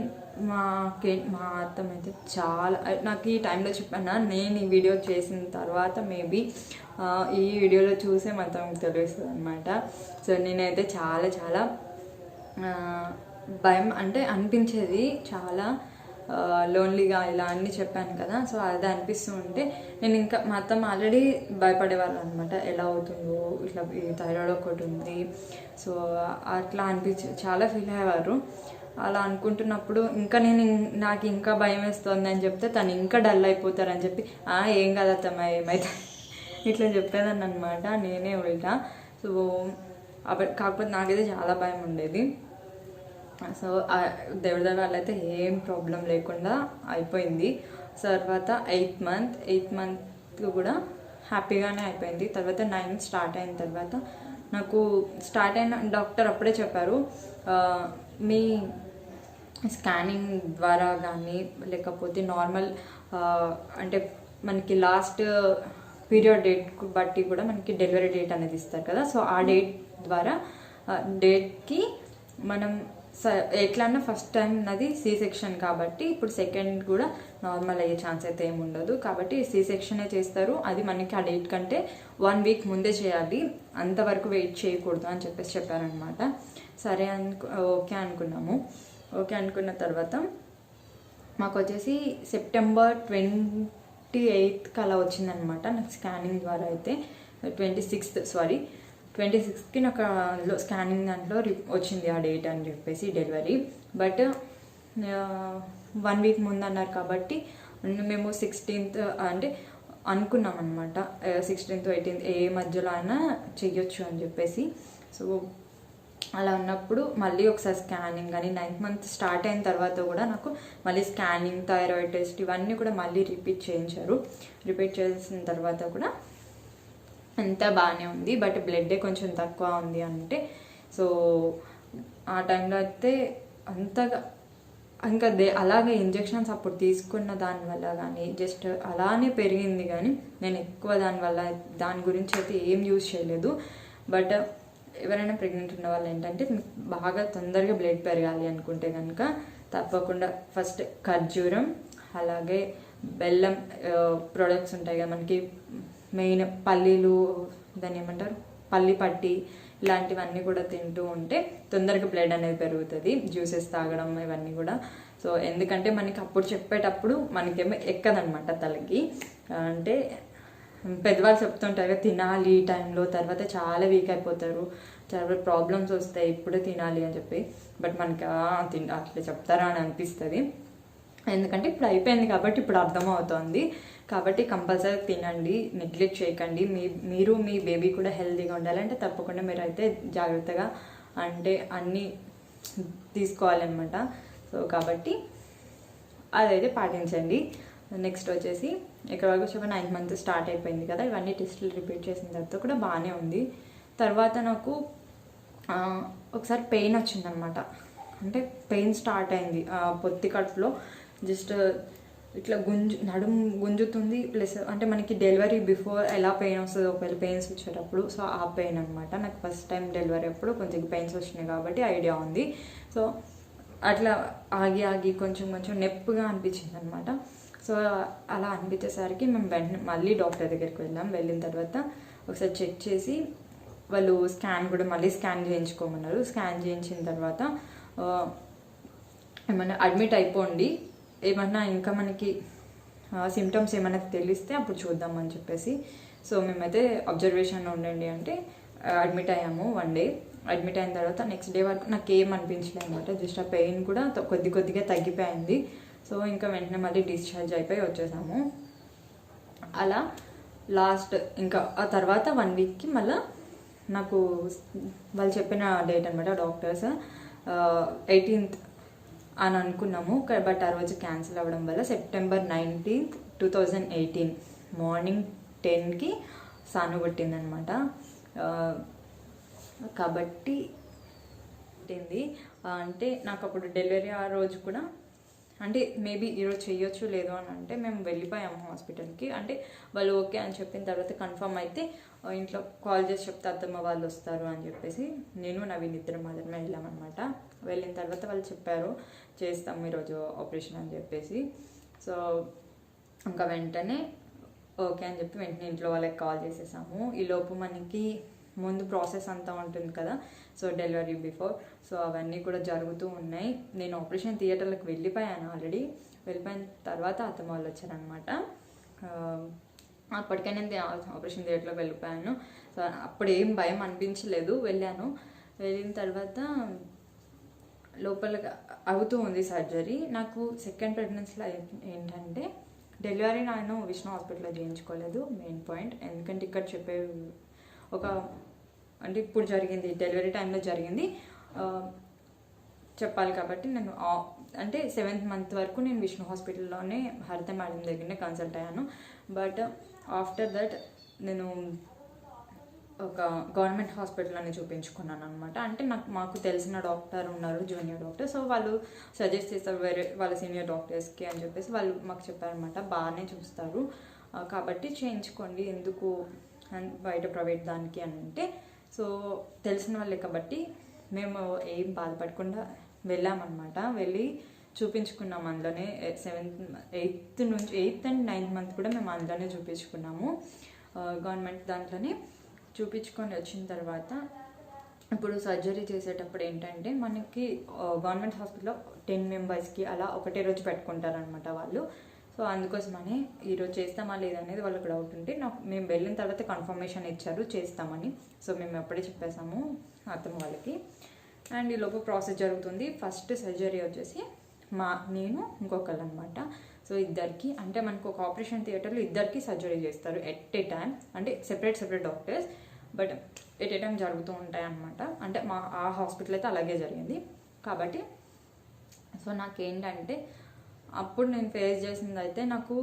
మా అత్తమ్మ అయితే చాలా నాకు ఈ టైంలో చెప్పాను. నేను ఈ వీడియో చేసిన తర్వాత మేబీ ఈ వీడియోలో చూసే మా అత్తమ్మకి తెలుస్తుంది అనమాట. సో నేనైతే చాలా చాలా భయం అంటే అనిపించేది, చాలా లోన్లీగా ఇలా అన్నీ చెప్పాను కదా. సో అది అనిపిస్తూ ఉంటే నేను ఇంకా మా అత్తమ్మ ఆల్రెడీ భయపడేవాళ్ళు అనమాట, ఎలా అవుతుందో ఇట్లా ఈ థైరాయిడ్ ఒకటి ఉంది. సో అట్లా చాలా ఫీల్ అయ్యేవారు. అలా అనుకుంటున్నప్పుడు ఇంకా నాకు ఇంకా భయం వేస్తుంది అని చెప్తే తను ఇంకా డల్ అయిపోతారని చెప్పి ఏం కాదు అత్తమ్మ ఏమైతే ఇట్లా చెప్పేదాన్ని అనమాట నేనే ఉల్టా. సో కాకపోతే నాకైతే చాలా భయం ఉండేది. సో దేవుడి వాళ్ళైతే ఏం ప్రాబ్లం లేకుండా అయిపోయింది. తర్వాత 8th మంత్ కూడా హ్యాపీగానే అయిపోయింది. తర్వాత 9th స్టార్ట్ అయిన తర్వాత నాకు స్టార్ట్ అయిన డాక్టర్ అప్పుడే చెప్పారు, మీ స్కానింగ్ ద్వారా కానీ లేకపోతే నార్మల్ అంటే మనకి లాస్ట్ పీరియడ్ డేట్ బట్టి కూడా మనకి డెలివరీ డేట్ అనేది ఇస్తారు కదా. సో ఆ డేట్కి మనం ఎట్లన్నా ఫస్ట్ టైం అది సి సెక్షన్ కాబట్టి ఇప్పుడు సెకండ్ కూడా నార్మల్ అయ్యే ఛాన్స్ అయితే ఏమి ఉండదు. కాబట్టి సి సెక్షనే చేస్తారు. అది మనకి ఆ డేట్ కంటే 1 week ముందే చేయాలి, అంతవరకు వెయిట్ చేయకూడదు అని చెప్పారనమాట. సరే ఓకే అనుకున్నాము. ఓకే అనుకున్న తర్వాత మాకు వచ్చేసి September 28th అలా వచ్చిందనమాట నాకు స్కానింగ్ ద్వారా. అయితే 26th నాకు స్కానింగ్ దాంట్లో వచ్చింది ఆ డేట్ అని చెప్పేసి డెలివరీ. బట్ 1 week ముందు అన్నారు కాబట్టి మేము 16th అంటే అనుకున్నాం అనమాట, 16th 18th ఏ మధ్యలో అయినా చెయ్యొచ్చు అని చెప్పేసి. సో అలా ఉన్నప్పుడు మళ్ళీ ఒకసారి స్కానింగ్ కానీ 9th మంత్ స్టార్ట్ అయిన తర్వాత కూడా నాకు మళ్ళీ స్కానింగ్, థైరాయిడ్ టెస్ట్ ఇవన్నీ కూడా మళ్ళీ రిపీట్ చేసిన తర్వాత కూడా అంతా బాగానే ఉంది. బట్ బ్లడ్డే కొంచెం తక్కువ ఉంది అంటే. సో ఆ టైంలో అయితే అంతగా ఇంకా అలాగే ఇంజెక్షన్స్ అప్పుడు తీసుకున్న దానివల్ల కానీ జస్ట్ అలానే పెరిగింది, కానీ నేను ఎక్కువ దాని గురించి అయితే ఏం యూజ్ చేయలేదు. బట్ ఎవరైనా ప్రెగ్నెంట్ ఉన్న వాళ్ళు ఏంటంటే బాగా తొందరగా బ్లడ్ పెరగాలి అనుకుంటే కనుక తప్పకుండా ఫస్ట్ ఖర్జూరం, అలాగే బెల్లం ప్రొడక్ట్స్ ఉంటాయి కదా మనకి, మెయిన్ పల్లీలు, దాన్ని ఏమంటారు, పల్లి పట్టి, ఇలాంటివన్నీ కూడా తింటూ ఉంటే తొందరగా బ్లడ్ అనేది పెరుగుతుంది. జ్యూసెస్ తాగడం ఇవన్నీ కూడా. సో ఎందుకంటే మనకి అప్పుడు చెప్పేటప్పుడు మనకేమో ఎక్కదనమాట తలకి. అంటే పెద్దవాళ్ళు చెప్తుంటారు తినాలి ఈ టైంలో, తర్వాత చాలా వీక్ అయిపోతారు, చాలా ప్రాబ్లమ్స్ వస్తాయి ఇప్పుడే తినాలి అని చెప్పి. బట్ మనకి అట్లా చెప్తారా అని అనిపిస్తుంది. ఎందుకంటే ఇప్పుడు అయిపోయింది కాబట్టి ఇప్పుడు అర్థమవుతుంది. కాబట్టి కంపల్సరీ తినండి, నెగ్లెక్ట్ చేయకండి. మీరు మీ బేబీ కూడా హెల్తీగా ఉండాలంటే తప్పకుండా మీరు అయితే జాగ్రత్తగా అంటే అన్నీ తీసుకోవాలన్నమాట. సో కాబట్టి అదైతే పాటించండి. నెక్స్ట్ వచ్చేసి ఇక్కడ వరకు వచ్చి 9th మంత్ స్టార్ట్ అయిపోయింది కదా, ఇవన్నీ టెస్టులు రిపీట్ చేసిన తర్వాత కూడా బాగానే ఉంది. తర్వాత నాకు ఒకసారి పెయిన్ వచ్చిందనమాట. అంటే పెయిన్ స్టార్ట్ అయింది పొత్తి కడుపులో, జస్ట్ ఇట్లా నడుము గుంజుతుంది. ప్లస్ అంటే మనకి డెలివరీ బిఫోర్ ఎలా పెయిన్ వస్తుందో ఒకవేళ పెయిన్స్ వచ్చేటప్పుడు, సో ఆ పెయిన్ అనమాట. నాకు ఫస్ట్ టైం డెలివరీ అప్పుడు కొంచెం పెయిన్స్ వచ్చినాయి కాబట్టి ఐడియా ఉంది. సో అట్లా ఆగి ఆగి కొంచెం నొప్పిగా అనిపించింది అనమాట. సో అలా అనిపించేసరికి మేము వెంటనే మళ్ళీ డాక్టర్ దగ్గరికి వెళ్ళిన తర్వాత ఒకసారి చెక్ చేసి వాళ్ళు మళ్ళీ స్కాన్ చేయించుకోమన్నారు. స్కాన్ చేయించిన తర్వాత ఏమన్నా అడ్మిట్ అయిపోండి, ఏమన్నా ఇంకా మనకి సిమ్టమ్స్ ఏమైనా తెలిస్తే అప్పుడు చూద్దామని చెప్పేసి. సో మేమైతే అబ్జర్వేషన్లో ఉండండి అంటే అడ్మిట్ అయ్యాము. 1 డే అడ్మిట్ అయిన తర్వాత నెక్స్ట్ డే వరకు నాకు ఏం అనిపించలేదు అనమాట. జస్ట్ ఆ పెయిన్ కూడా కొద్దిగా తగ్గిపోయింది. సో ఇంకా వెంటనే మళ్ళీ డిశ్చార్జ్ అయిపోయి వచ్చేసాము. అలా లాస్ట్ ఇంకా ఆ తర్వాత 1 వీక్కి మళ్ళీ నాకు వాళ్ళు చెప్పిన డేట్ అనమాట డాక్టర్స్, 18th అని అనుకున్నాము. బట్ ఆ రోజు క్యాన్సిల్ అవ్వడం వల్ల September 19th, 2018 మార్నింగ్ 10కి సాను కొట్టిందనమాట. కాబట్టి అంటే నాకు అప్పుడు డెలివరీ ఆ రోజు కూడా అంటే మేబీ ఈరోజు చెయ్యొచ్చు లేదో అని అంటే మేము వెళ్ళిపోయాము హాస్పిటల్కి. అంటే వాళ్ళు ఓకే అని చెప్పిన తర్వాత కన్ఫర్మ్ అయితే ఇంట్లో కాల్ చేసి చెప్తే అత్తమ్మ వాళ్ళు వస్తారు అని చెప్పేసి నేను నవీన్ ఇద్దరు మాత్రమే వెళ్ళామన్నమాట. వెళ్ళిన తర్వాత వాళ్ళు చెప్పారు చేస్తాము ఈరోజు ఆపరేషన్ అని చెప్పేసి. సో ఇంకా వెంటనే ఓకే అని చెప్పి వెంటనే ఇంట్లో వాళ్ళకి కాల్ చేసేసాము. ఈలోపు మనకి ముందు ప్రాసెస్ అంతా ఉంటుంది కదా, సో డెలివరీ బిఫోర్, సో అవన్నీ కూడా జరుగుతూ ఉన్నాయి. నేను ఆపరేషన్ థియేటర్లకు వెళ్ళిపోయాను ఆల్రెడీ. వెళ్ళిపోయిన తర్వాత అత్తమ్మ వాళ్ళు వచ్చారనమాట. అప్పటికే నేను ఆపరేషన్ థియేటర్లోకి వెళ్ళిపోయాను. సో అప్పుడు ఏం భయం అనిపించలేదు. వెళ్ళిన తర్వాత లోపల అవుతూ ఉంది సర్జరీ. నాకు సెకండ్ ప్రెగ్నెన్సీలో ఏంటంటే డెలివరీ నేను విష్ణు హాస్పిటల్లో చేయించుకోలేదు. మెయిన్ పాయింట్ ఎందుకంటే ఇక్కడ చెప్పే అంటే ఇప్పుడు జరిగింది డెలివరీ టైంలో జరిగింది చెప్పాలి కాబట్టి నేను అంటే 7th మంత్ వరకు నేను విష్ణు హాస్పిటల్లోనే హరిత మేడం దగ్గరనే కన్సల్ట్ అయ్యాను. బట్ ఆఫ్టర్ దట్ నేను ఒక గవర్నమెంట్ హాస్పిటల్లోనే చూపించుకున్నాను అనమాట. అంటే మాకు తెలిసిన డాక్టర్ ఉన్నారు, జూనియర్ డాక్టర్. సో వాళ్ళు సజెస్ట్ చేస్తారు వాళ్ళ సీనియర్ డాక్టర్స్కి అని చెప్పేసి వాళ్ళు మాకు చెప్పారనమాట. బాగానే చూస్తారు కాబట్టి చేయించుకోండి, ఎందుకు బయట ప్రైవేట్ దానికి అని అంటే. సో తెలిసిన వాళ్ళే కాబట్టి మేము ఏం బాధపడకుండా వెళ్ళామన్నమాట. వెళ్ళి చూపించుకున్నాం అందులోనే. 8th and 9th మంత్ కూడా మేము అందులోనే చూపించుకున్నాము. గవర్నమెంట్ దాంట్లోనే చూపించుకొని వచ్చిన తర్వాత ఇప్పుడు సర్జరీ చేసేటప్పుడు ఏంటంటే మనకి గవర్నమెంట్ హాస్పిటల్లో 10 మెంబర్స్కి అలా ఒకటే రోజు పెట్టుకుంటారనమాట వాళ్ళు. సో అందుకోసమని ఈరోజు చేస్తామా లేదనేది వాళ్ళకి డౌట్ ఉంటే మేము వెళ్ళిన తర్వాత కన్ఫర్మేషన్ ఇచ్చారు చేస్తామని. సో మేము అప్పుడే చెప్పేసాము అత్తమ్మ వాళ్ళకి. అండ్ ఈ లోపు ప్రాసెస్ జరుగుతుంది. ఫస్ట్ సర్జరీ వచ్చేసి నేను ఇంకొకళ్ళు అనమాట. సో ఇద్దరికి అంటే మనకు ఒక ఆపరేషన్ థియేటర్లో ఇద్దరికి సర్జరీ చేస్తారు ఎట్ ఏ టైం. అంటే separate doctors, but at a time జరుగుతూ ఉంటాయి అనమాట. అంటే ఆ హాస్పిటల్ అయితే అలాగే జరిగింది కాబట్టి. సో నాకేంటంటే అప్పుడు నేను ఫేస్ చేసింది అయితే నాకు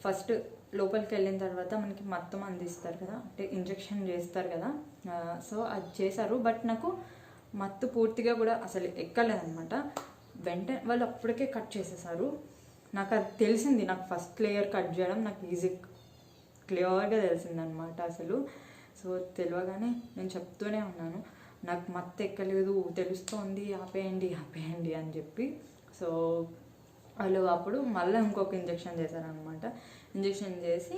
ఫస్ట్ లోపలికి వెళ్ళిన తర్వాత మనకి మత్తు అందిస్తారు కదా, అంటే ఇంజెక్షన్ చేస్తారు కదా. సో అది చేశారు, బట్ నాకు మత్తు పూర్తిగా కూడా అసలు ఎక్కలేదనమాట. వెంటనే వాళ్ళు అప్పటికే కట్ చేసేసారు. నాకు అది తెలిసింది, నాకు ఫస్ట్ లేయర్ కట్ చేయడం నాకు క్లియర్గా తెలిసిందనమాట అసలు. సో తెలియగానే నేను చెప్తూనే ఉన్నాను నాకు మత్తు ఎక్కలేదు, తెలుస్తోంది, ఆపేయండి అని చెప్పి. సో వాళ్ళు అప్పుడు మళ్ళీ ఇంకొక ఇంజెక్షన్ చేశారనమాట. ఇంజెక్షన్ చేసి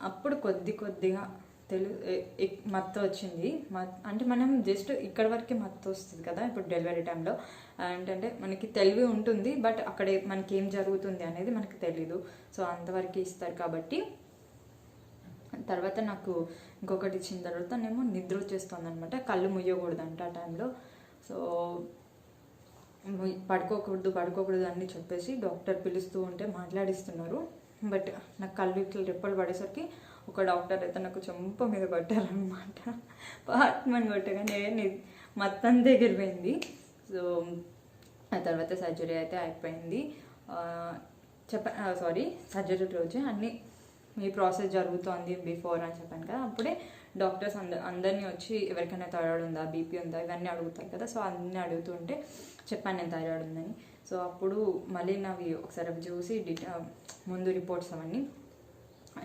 అప్పుడు కొద్దిగా మత్తు వచ్చింది. అంటే మనం జస్ట్ ఇక్కడ వరకే మత్తు వస్తుంది కదా ఇప్పుడు డెలివరీ టైంలో. ఏంటంటే మనకి తెలివి ఉంటుంది, బట్ అక్కడ మనకి ఏం జరుగుతుంది అనేది మనకి తెలీదు. సో అంతవరకు ఇస్తారు కాబట్టి. తర్వాత నాకు ఇంకొకటి ఇచ్చిన తర్వాత నేమో నిద్ర వచ్చేస్తుంది అనమాట. కళ్ళు ముయ్యకూడదంట ఆ టైంలో. సో పడుకోకూడదు అని చెప్పేసి డాక్టర్ పిలుస్తూ ఉంటే మాట్లాడిస్తున్నారు. బట్ నాకు కళ్ళు ఇట్లా రెప్పలు పడేసరికి ఒక డాక్టర్ అయితే నాకు చెంప మీద కొట్టారనమాట. పార్ట్మెంట్ కొట్టగానే మొత్తం ఎగిరిపోయింది. సో ఆ తర్వాత సర్జరీ అయితే అయిపోయింది. సర్జరీ రోజు అన్నీ ఈ ప్రాసెస్ జరుగుతోంది బిఫోర్ అని చెప్పాను కదా. అప్పుడే డాక్టర్స్ అందరినీ వచ్చి ఎవరికైనా థైరాయిడ్ ఉందా, బీపీ ఉందా, ఇవన్నీ అడుగుతారు కదా. సో అన్నీ అడుగుతుంటే చెప్పాను నేను థైరాయిడ్ ఉందని. సో అప్పుడు మళ్ళీ నావి ఒకసారి అవి చూసి ముందు రిపోర్ట్స్ అవన్నీ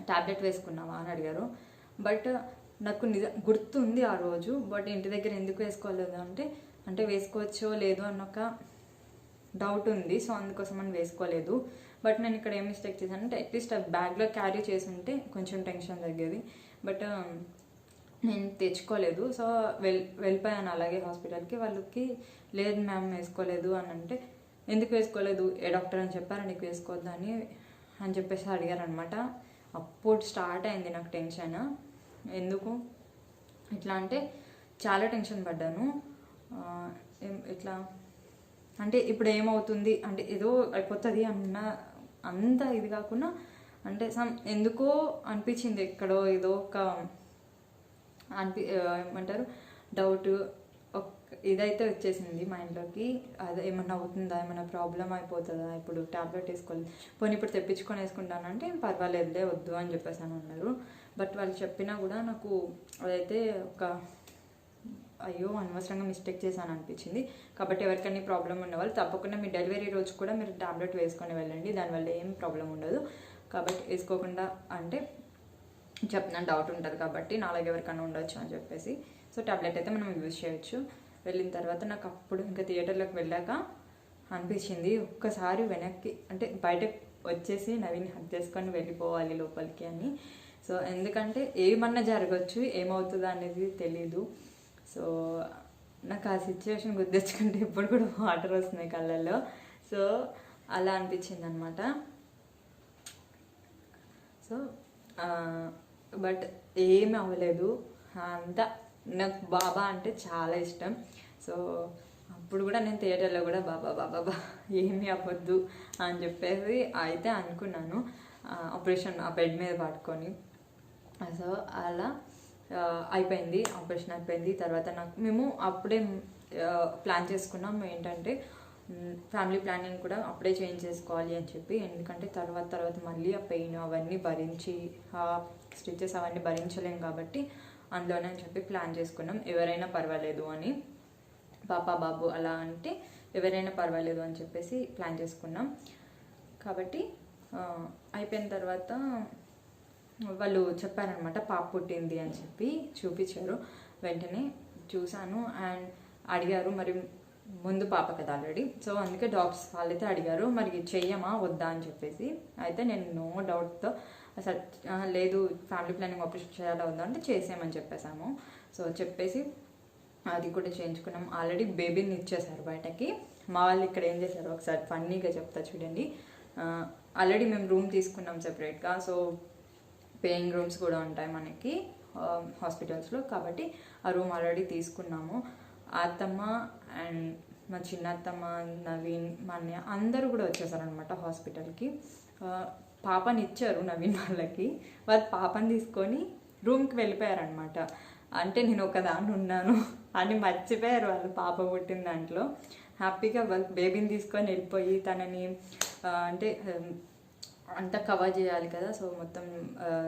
ట్యాబ్లెట్ వేసుకున్నావా అని అడిగారు. బట్ నాకు గుర్తుంది ఆ రోజు. బట్ ఇంటి దగ్గర ఎందుకు వేసుకోలేదు అంటే వేసుకోవచ్చో లేదో అన్న ఒక డౌట్ ఉంది. సో అందుకోసం అని వేసుకోలేదు. బట్ నేను ఇక్కడ ఏం మిస్టేక్ చేశానంటే అట్లీస్ట్ ఆ బ్యాగ్లో క్యారీ చేసి ఉంటే కొంచెం టెన్షన్ తగ్గేది. బట్ నేను తెచ్చుకోలేదు. సో వెళ్ళిపోయాను అలాగే హాస్పిటల్కి. వాళ్ళకి లేదు మ్యామ్ వేసుకోలేదు అని అంటే, ఎందుకు వేసుకోలేదు, ఏ డాక్టర్ అని చెప్పారు నీకు వేసుకోవద్దు అని చెప్పేసి అడిగారనమాట. అప్పుడు స్టార్ట్ అయింది నాకు టెన్షన్. ఎందుకు ఇట్లా అంటే చాలా టెన్షన్ పడ్డాను. ఇట్లా అంటే ఇప్పుడు ఏమవుతుంది అంటే ఏదో అయిపోతుంది అంత ఇది కాకుండా అంటే ఎందుకో అనిపించింది ఎక్కడో ఏదో ఒక ఏమంటారు డౌట్ ఇదైతే వచ్చేసింది మైండ్లోకి. అదే ఏమన్నా అవుతుందా, ఏమన్నా ప్రాబ్లం అయిపోతుందా, ఇప్పుడు ట్యాబ్లెట్ వేసుకోలేదు, పోనీ ఇప్పుడు తెప్పించుకొని వేసుకుంటానంటే పర్వాలేదులే వద్దు అని చెప్పేసి అని అన్నారు. బట్ వాళ్ళు చెప్పినా కూడా నాకు అదైతే అయ్యో అనవసరంగా మిస్టేక్ చేశాను అనిపించింది. కాబట్టి ఎవరికైనా ప్రాబ్లం ఉన్నవాళ్ళు తప్పకుండా మీ డెలివరీ రోజు కూడా మీరు ట్యాబ్లెట్ వేసుకొని వెళ్ళండి, దానివల్ల ఏం ప్రాబ్లం ఉండదు. కాబట్టి వేసుకోకుండా అంటే చెప్పిన డౌట్ ఉంటుంది కాబట్టి నాలుగు ఎవరికైనా ఉండొచ్చు అని చెప్పేసి. సో ట్యాబ్లెట్ అయితే మనం యూజ్ చేయొచ్చు. వెళ్ళిన తర్వాత నాకు అప్పుడు ఇంకా థియేటర్లోకి వెళ్ళాక అనిపించింది ఒక్కసారి వెనక్కి అంటే బయటకు వచ్చేసి నవీన్ హక్ చేసుకొని వెళ్ళిపోవాలి లోపలికి అని. సో ఎందుకంటే ఏమన్నా జరగచ్చు, ఏమవుతుందో అనేది తెలీదు. సో నాకు ఆ సిచ్యువేషన్ గుర్తించుకుంటే ఇప్పుడు కూడా వాటర్ వస్తున్నాయి కళ్ళల్లో. సో అలా అనిపించింది అనమాట. సో బట్ ఏమి అవ్వలేదు. అంతా నాకు బాబా అంటే చాలా ఇష్టం. సో అప్పుడు కూడా నేను థియేటర్లో కూడా బాబా ఏమీ అవ్వద్దు అని చెప్పేసి అయితే అనుకున్నాను. ఆపరేషన్ ఆ బెడ్ మీద పట్టుకొని. సో అలా అయిపోయింది, ఆపరేషన్ అయిపోయింది. తర్వాత మేము అప్పుడే ప్లాన్ చేసుకున్నాం ఏంటంటే ఫ్యామిలీ ప్లానింగ్ కూడా అప్పుడే చేంజ్ చేసుకోవాలి అని చెప్పి. ఎందుకంటే తర్వాత మళ్ళీ ఆ పెయిన్ అవన్నీ భరించి ఆ స్టిచెస్ అవన్నీ భరించలేం కాబట్టి అందులోనే అని చెప్పి ప్లాన్ చేసుకున్నాం. ఎవరైనా పర్వాలేదు అని, పాప బాబు అలా అంటే ఎవరైనా పర్వాలేదు అని చెప్పేసి ప్లాన్ చేసుకున్నాం. కాబట్టి అయిపోయిన తర్వాత వాళ్ళు చెప్పారనమాట పాప పుట్టింది అని చెప్పి చూపించారు. వెంటనే చూశాను అండ్ అడిగారు మరి ముందు పాప కదా ఆల్రెడీ. సో అందుకే డాక్టర్స్ వాళ్ళైతే అడిగారు మరి చెయ్యమా వద్దా అని చెప్పేసి. అయితే నేను నో డౌట్తో అసలు లేదు ఫ్యామిలీ ప్లానింగ్ ఆపరేషన్ చేయాలా వద్దా అంటే చేసేయమని చెప్పేసాము. సో చెప్పేసి అది కూడా చేయించుకున్నాం. ఆల్రెడీ బేబీని ఇచ్చేసారు బయటకి. మా వాళ్ళు ఇక్కడ ఏం చేశారు ఒకసారి ఫన్నీగా చెప్తా చూడండి. ఆల్రెడీ మేము రూమ్ తీసుకున్నాం సెపరేట్గా. సో పేయింగ్ రూమ్స్ కూడా ఉంటాయి మనకి హాస్పిటల్స్లో, కాబట్టి ఆ రూమ్ ఆల్రెడీ తీసుకున్నాము. అత్తమ్మ అండ్ మా చిన్న అత్తమ్మ, నవీన్, మా అన్నయ్య అందరూ కూడా వచ్చేసారనమాట హాస్పిటల్కి. పాపని ఇచ్చారు నవీన్ వాళ్ళకి. వాళ్ళు పాపని తీసుకొని రూమ్కి వెళ్ళిపోయారనమాట. అంటే నేను ఒకదాన్ని ఉన్నాను అని మర్చిపోయారు వాళ్ళు పాప పుట్టిన దాంట్లో. హ్యాపీగా వాళ్ళు బేబీని తీసుకొని వెళ్ళిపోయి తనని అంటే అంతా కవర్ చేయాలి కదా. సో మొత్తం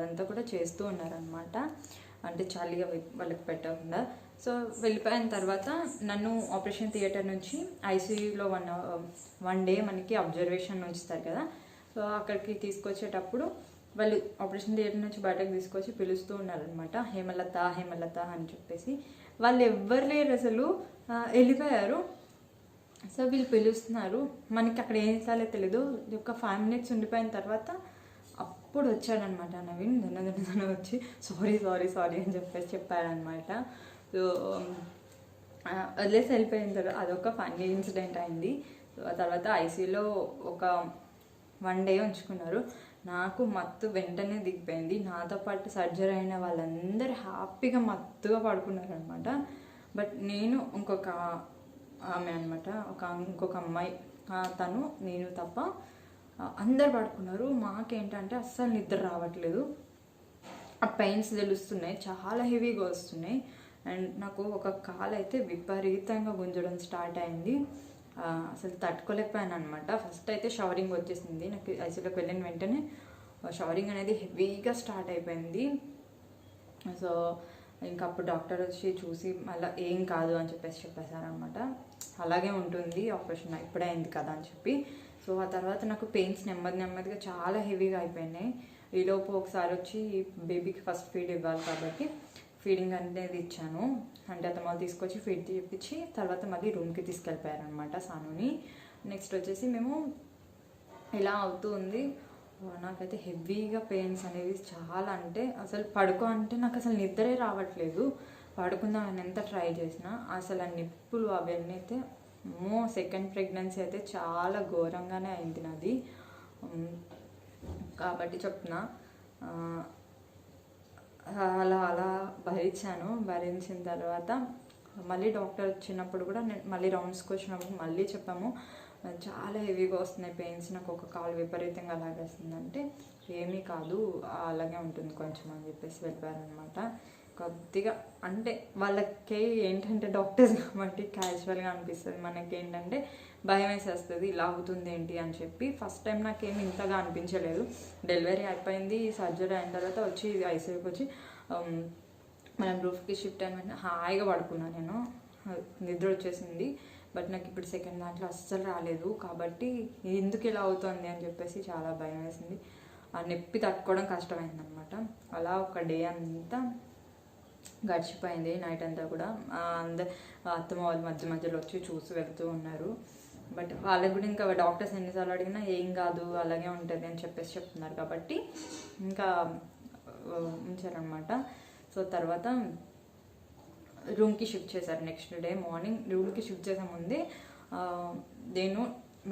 అంతా కూడా చేస్తూ ఉన్నారనమాట. అంటే చలిగా వాళ్ళకి పెట్టకుండా. సో వెళ్ళిపోయిన తర్వాత నన్ను ఆపరేషన్ థియేటర్ నుంచి ఐసీయూలో వన్ డే మనకి అబ్జర్వేషన్ ఉంచుతారు కదా. సో అక్కడికి తీసుకొచ్చేటప్పుడు వాళ్ళు ఆపరేషన్ థియేటర్ నుంచి బయటకు తీసుకొచ్చి పిలుస్తూ ఉన్నారనమాట, హేమలత అని చెప్పేసి. వాళ్ళు ఎవ్వరు లేరు అసలు, వెళ్ళిపోయారు. సో వీళ్ళు పిలుస్తున్నారు, మనకి అక్కడ ఏం చేయాలో తెలీదు. ఒక 5 minutes ఉండిపోయిన తర్వాత అప్పుడు వచ్చాడనమాట నవీన్. దున్న వచ్చి సారీ సారీ సారీ అని చెప్పేసి చెప్పారనమాట. సో వదిలేసి వెళ్ళిపోయిన తర్వాత అదొక ఫన్నీ ఇన్సిడెంట్ అయింది. సో ఆ తర్వాత ఐసీయూలో ఒక 1 day ఉంచుకున్నారు. నాకు మత్తు వెంటనే దిగిపోయింది. నాతో పాటు సర్జరీ అయిన వాళ్ళందరూ హ్యాపీగా మత్తుగా పడుకున్నారనమాట. బట్ నేను ఇంకొక ఆమె అనమాట, ఇంకొక అమ్మాయి, తను నేను తప్ప అందరు పడుకున్నారు. మాకేంటంటే అస్సలు నిద్ర రావట్లేదు. ఆ పెయిన్స్ తెలుస్తున్నాయి, చాలా హెవీగా వస్తున్నాయి. అండ్ నాకు ఒక కాలు అయితే విపరీతంగా గుంజడం స్టార్ట్ అయింది. అసలు తట్టుకోలేకపోయాను అనమాట. ఫస్ట్ అయితే షవరింగ్ వచ్చేసింది నాకు. ఐసీయూలోకి వెళ్ళిన వెంటనే షవరింగ్ అనేది హెవీగా స్టార్ట్ అయిపోయింది. సో ఇంకా అప్పుడు డాక్టర్ వచ్చి చూసి మళ్ళీ ఏం కాదు అని చెప్పేసారనమాట. అలాగే ఉంటుంది, ఆపరేషన్ ఇప్పుడే అయింది కదా అని చెప్పి. సో ఆ తర్వాత నాకు పెయిన్స్ నెమ్మదిగా చాలా హెవీగా అయిపోయినాయి. ఈలోపు ఒకసారి వచ్చి బేబీకి ఫస్ట్ ఫీడ్ ఇవ్వాలి కాబట్టి ఫీడింగ్ అనేది ఇచ్చాను. అంటే అతమాలు తీసుకొచ్చి ఫీడ్ చేయించి తర్వాత మళ్ళీ రూమ్కి తీసుకెళ్ళిపోయారనమాట సానుని. నెక్స్ట్ వచ్చేసి మేము ఇలా అవుతూ ఉంది. నాకైతే హెవీగా పెయిన్స్ అనేవి చాలా, అంటే అసలు పడుకో అంటే నాకు అసలు నిద్రే రావట్లేదు. పడుకుందామని ఎంత ట్రై చేసినా అసలు ఆ నిప్పులు అవన్నీ అయితే సెకండ్ ప్రెగ్నెన్సీ అయితే చాలా ఘోరంగానే అయింది నాది. కాబట్టి చెప్తున్నా, అలా భరించిన తర్వాత మళ్ళీ డాక్టర్ వచ్చినప్పుడు కూడా నేను మళ్ళీ రౌండ్స్కి వచ్చినప్పుడు మళ్ళీ చెప్పాము, చాలా హెవీగా వస్తున్నాయి పెయిన్స్, నాకు ఒక కాలు విపరీతంగా అలాగేస్తుందంటే ఏమీ కాదు అలాగే ఉంటుంది కొంచెం అని చెప్పేసి వెళ్ళిపోయారనమాట. కొద్దిగా అంటే వాళ్ళకి ఏంటంటే డాక్టర్స్ కాబట్టి క్యాజువల్గా అనిపిస్తుంది, మనకి ఏంటంటే భయం వేసేస్తుంది ఇలా అవుతుంది ఏంటి అని చెప్పి. ఫస్ట్ టైం నాకేమి ఇంతగా అనిపించలేదు. డెలివరీ అయిపోయింది, సర్జరీ అయిన తర్వాత వచ్చి ఐసీయూకి వచ్చి మనం రూఫ్కి షిఫ్ట్ అయిన హాయిగా పడుకున్నాను. నేను నిద్ర వచ్చేసింది. బట్ నాకు ఇప్పుడు సెకండ్ దాంట్లో అస్సలు రాలేదు. కాబట్టి ఎందుకు ఇలా అవుతుంది అని చెప్పేసి చాలా భయం వేసింది. ఆ నొప్పి తట్టుకోవడం కష్టమైంది అనమాట. అలా ఒక డే అంతా గడిచిపోయింది. నైట్ అంతా కూడా అత్తమ్మ వాళ్ళు మధ్యలో వచ్చి చూసి వెళ్తూ ఉన్నారు. బట్ వాళ్ళకి కూడా ఇంకా డాక్టర్స్ ఎన్నిసార్లు అడిగినా ఏం కాదు అలాగే ఉంటుంది అని చెప్పేసి చెప్తున్నారు కాబట్టి ఇంకా ఉంచారనమాట. సో తర్వాత రూమ్కి షిఫ్ట్ చేశారు. నెక్స్ట్ డే మార్నింగ్ రూమ్కి షిఫ్ట్ చేసే ముందే నేను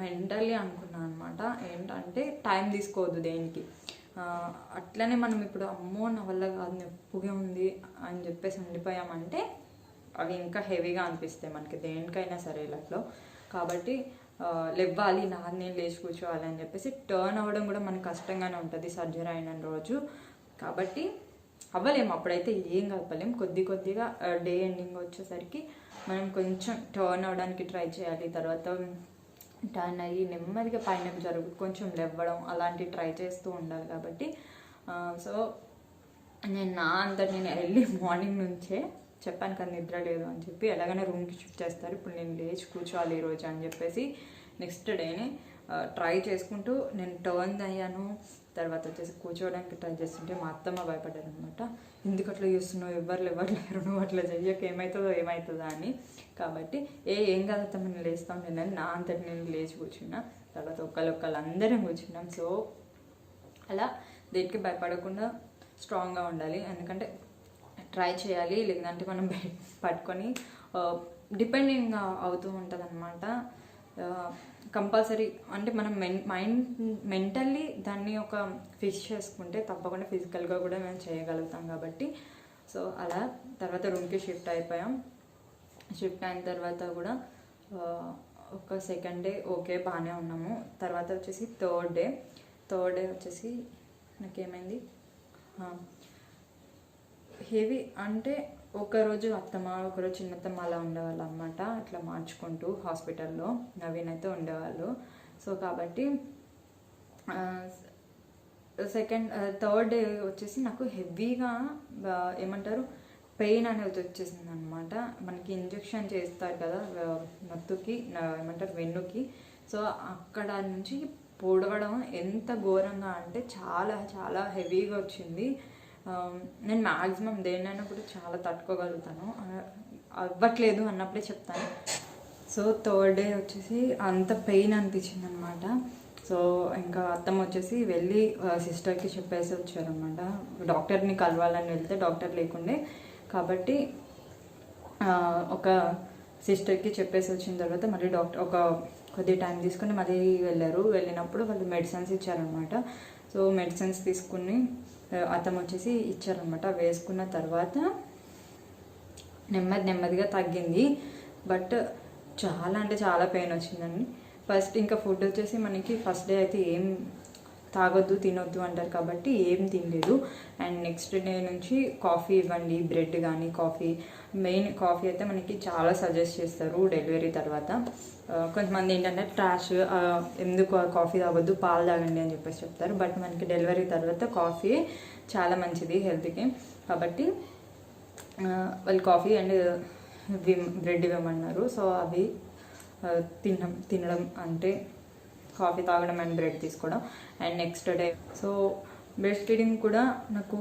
మెంటల్లీ అనుకున్నాను అనమాట, ఏంటంటే టైం తీసుకోవద్దు దేనికి. అట్లనే మనం ఇప్పుడు అమ్మో నా వల్ల కాదు నొప్పిగా ఉంది అని చెప్పేసి ఉండిపోయామంటే అవి ఇంకా హెవీగా అనిపిస్తాయి మనకి దేనికైనా సరే లైఫ్లో. కాబట్టి లేవాలి, నేను లేచి కూర్చోవాలి అని చెప్పేసి టర్న్ అవ్వడం కూడా మనకు కష్టంగానే ఉంటుంది సర్జరీ అయిన రోజు. కాబట్టి అవ్వలేము, అప్పుడైతే ఏం కలపలేం. కొద్దిగా డే ఎండింగ్ వచ్చేసరికి మనం కొంచెం టర్న్ అవ్వడానికి ట్రై చేయాలి. తర్వాత టర్న్ అయ్యి నెమ్మదిగా పైన కొంచెం లేవ్వడం అలాంటివి ట్రై చేస్తూ ఉండాలి. కాబట్టి సో నేను ఎర్లీ మార్నింగ్ నుంచే చెప్పాను కదా నిద్ర లేదు అని చెప్పి, ఎలాగైనా రూమ్కి షిఫ్ట్ చేస్తారు, ఇప్పుడు నేను లేచి కూర్చోవాలి ఈరోజు అని చెప్పేసి నెక్స్ట్ డేనే ట్రై చేసుకుంటూ నేను టర్న్ అయ్యాను. తర్వాత వచ్చేసి కూర్చోవడానికి ట్రై చేస్తుంటే మా అత్తమ్మ భయపడ్డారు అనమాట, ఎందుకు అట్లా చేస్తున్నావు, ఎవరు లేరు, నువ్వు అట్లా చెయ్యక ఏమవుతుందా అని. కాబట్టి ఏం కాదు అత్తమ్మ నేను లేస్తాను నేను నా అంతటి నేను లేచి కూర్చున్నా. తర్వాత ఒకళ్ళందరం కూర్చున్నాం. సో అలా దేనికి భయపడకుండా స్ట్రాంగ్గా ఉండాలి, ఎందుకంటే ట్రై చేయాలి. లేదంటే మనం పట్టుకొని డిపెండింగ్ అవుతూ ఉంటుంది అనమాట. కంపల్సరీ అంటే మనం మెంటల్లీ దాన్ని ఒక ఫిక్స్ చేసుకుంటే తప్పకుండా ఫిజికల్గా కూడా మేము చేయగలుగుతాం. కాబట్టి సో అలా తర్వాత రూమ్కి షిఫ్ట్ అయిపోయాం. షిఫ్ట్ అయిన తర్వాత కూడా ఒక సెకండ్ డే ఓకే బాగానే ఉన్నాము. తర్వాత వచ్చేసి థర్డ్ డే వచ్చేసి నాకేమైంది హెవీ, అంటే ఒకరోజు అత్తమ్మ ఒకరోజు చిన్నత్తమ్మ అలా ఉండేవాళ్ళు అనమాట. అట్లా మార్చుకుంటూ హాస్పిటల్లో నవీన్ ఉండేవాళ్ళు. సో కాబట్టి థర్డ్ డే వచ్చేసి నాకు హెవీగా ఏమంటారు పెయిన్ అనేది వచ్చేసింది అనమాట. మనకి ఇంజెక్షన్ చేస్తారు కదా మత్తుకి ఏమంటారు వెన్నుకి. సో అక్కడ నుంచి పొడవడం ఎంత ఘోరంగా అంటే చాలా చాలా హెవీగా వచ్చింది. నేను మ్యాక్సిమం దేన్నైనా కూడా చాలా తట్టుకోగలుగుతాను, అవ్వట్లేదు అన్నప్పుడే చెప్తాను. సో థర్డ్ డే వచ్చేసి అంత పెయిన్ అనిపించింది అనమాట. సో ఇంకా అత్తమ్మ వచ్చేసి వెళ్ళి సిస్టర్కి చెప్పేసి వచ్చారనమాట. డాక్టర్ని కలవాలని వెళ్తే డాక్టర్ లేకుండే కాబట్టి ఒక సిస్టర్కి చెప్పేసి వచ్చిన తర్వాత మళ్ళీ డాక్టర్ ఒక కొద్ది టైం తీసుకుని మళ్ళీ వెళ్ళారు. వెళ్ళినప్పుడు వాళ్ళు మెడిసిన్స్ ఇచ్చారనమాట. సో మెడిసిన్స్ తీసుకుని అత్తమ్మ వచ్చేసి ఇచ్చారనమాట. వేసుకున్న తర్వాత నెమ్మదిగా తగ్గింది. బట్ చాలా అంటే చాలా పెయిన్ వచ్చిందండి. ఫస్ట్ ఇంకా ఫుడ్ వచ్చేసి మనకి ఫస్ట్ డే అయితే ఏం తాగొద్దు తినొద్దు అంటారు కాబట్టి ఏం తినలేదు. అండ్ నెక్స్ట్ డే నుంచి కాఫీ ఇవ్వండి, బ్రెడ్ కానీ కాఫీ, మెయిన్ కాఫీ అయితే మనకి చాలా సజెస్ట్ చేస్తారు డెలివరీ తర్వాత. కొంతమంది ఏంటంటే ట్రాష్ ఎందుకు కాఫీ తాగొద్దు పాలు తాగండి అని చెప్పేసి చెప్తారు. బట్ మనకి డెలివరీ తర్వాత కాఫీ చాలా మంచిది హెల్త్కి. కాబట్టి వాళ్ళు కాఫీ అండ్ బ్రెడ్ ఇవ్వమన్నారు. సో అవి తినడం అంటే కాఫీ తాగడం అండ్ బ్రెడ్ తీసుకోవడం. And next day so breast feeding కూడా నాకు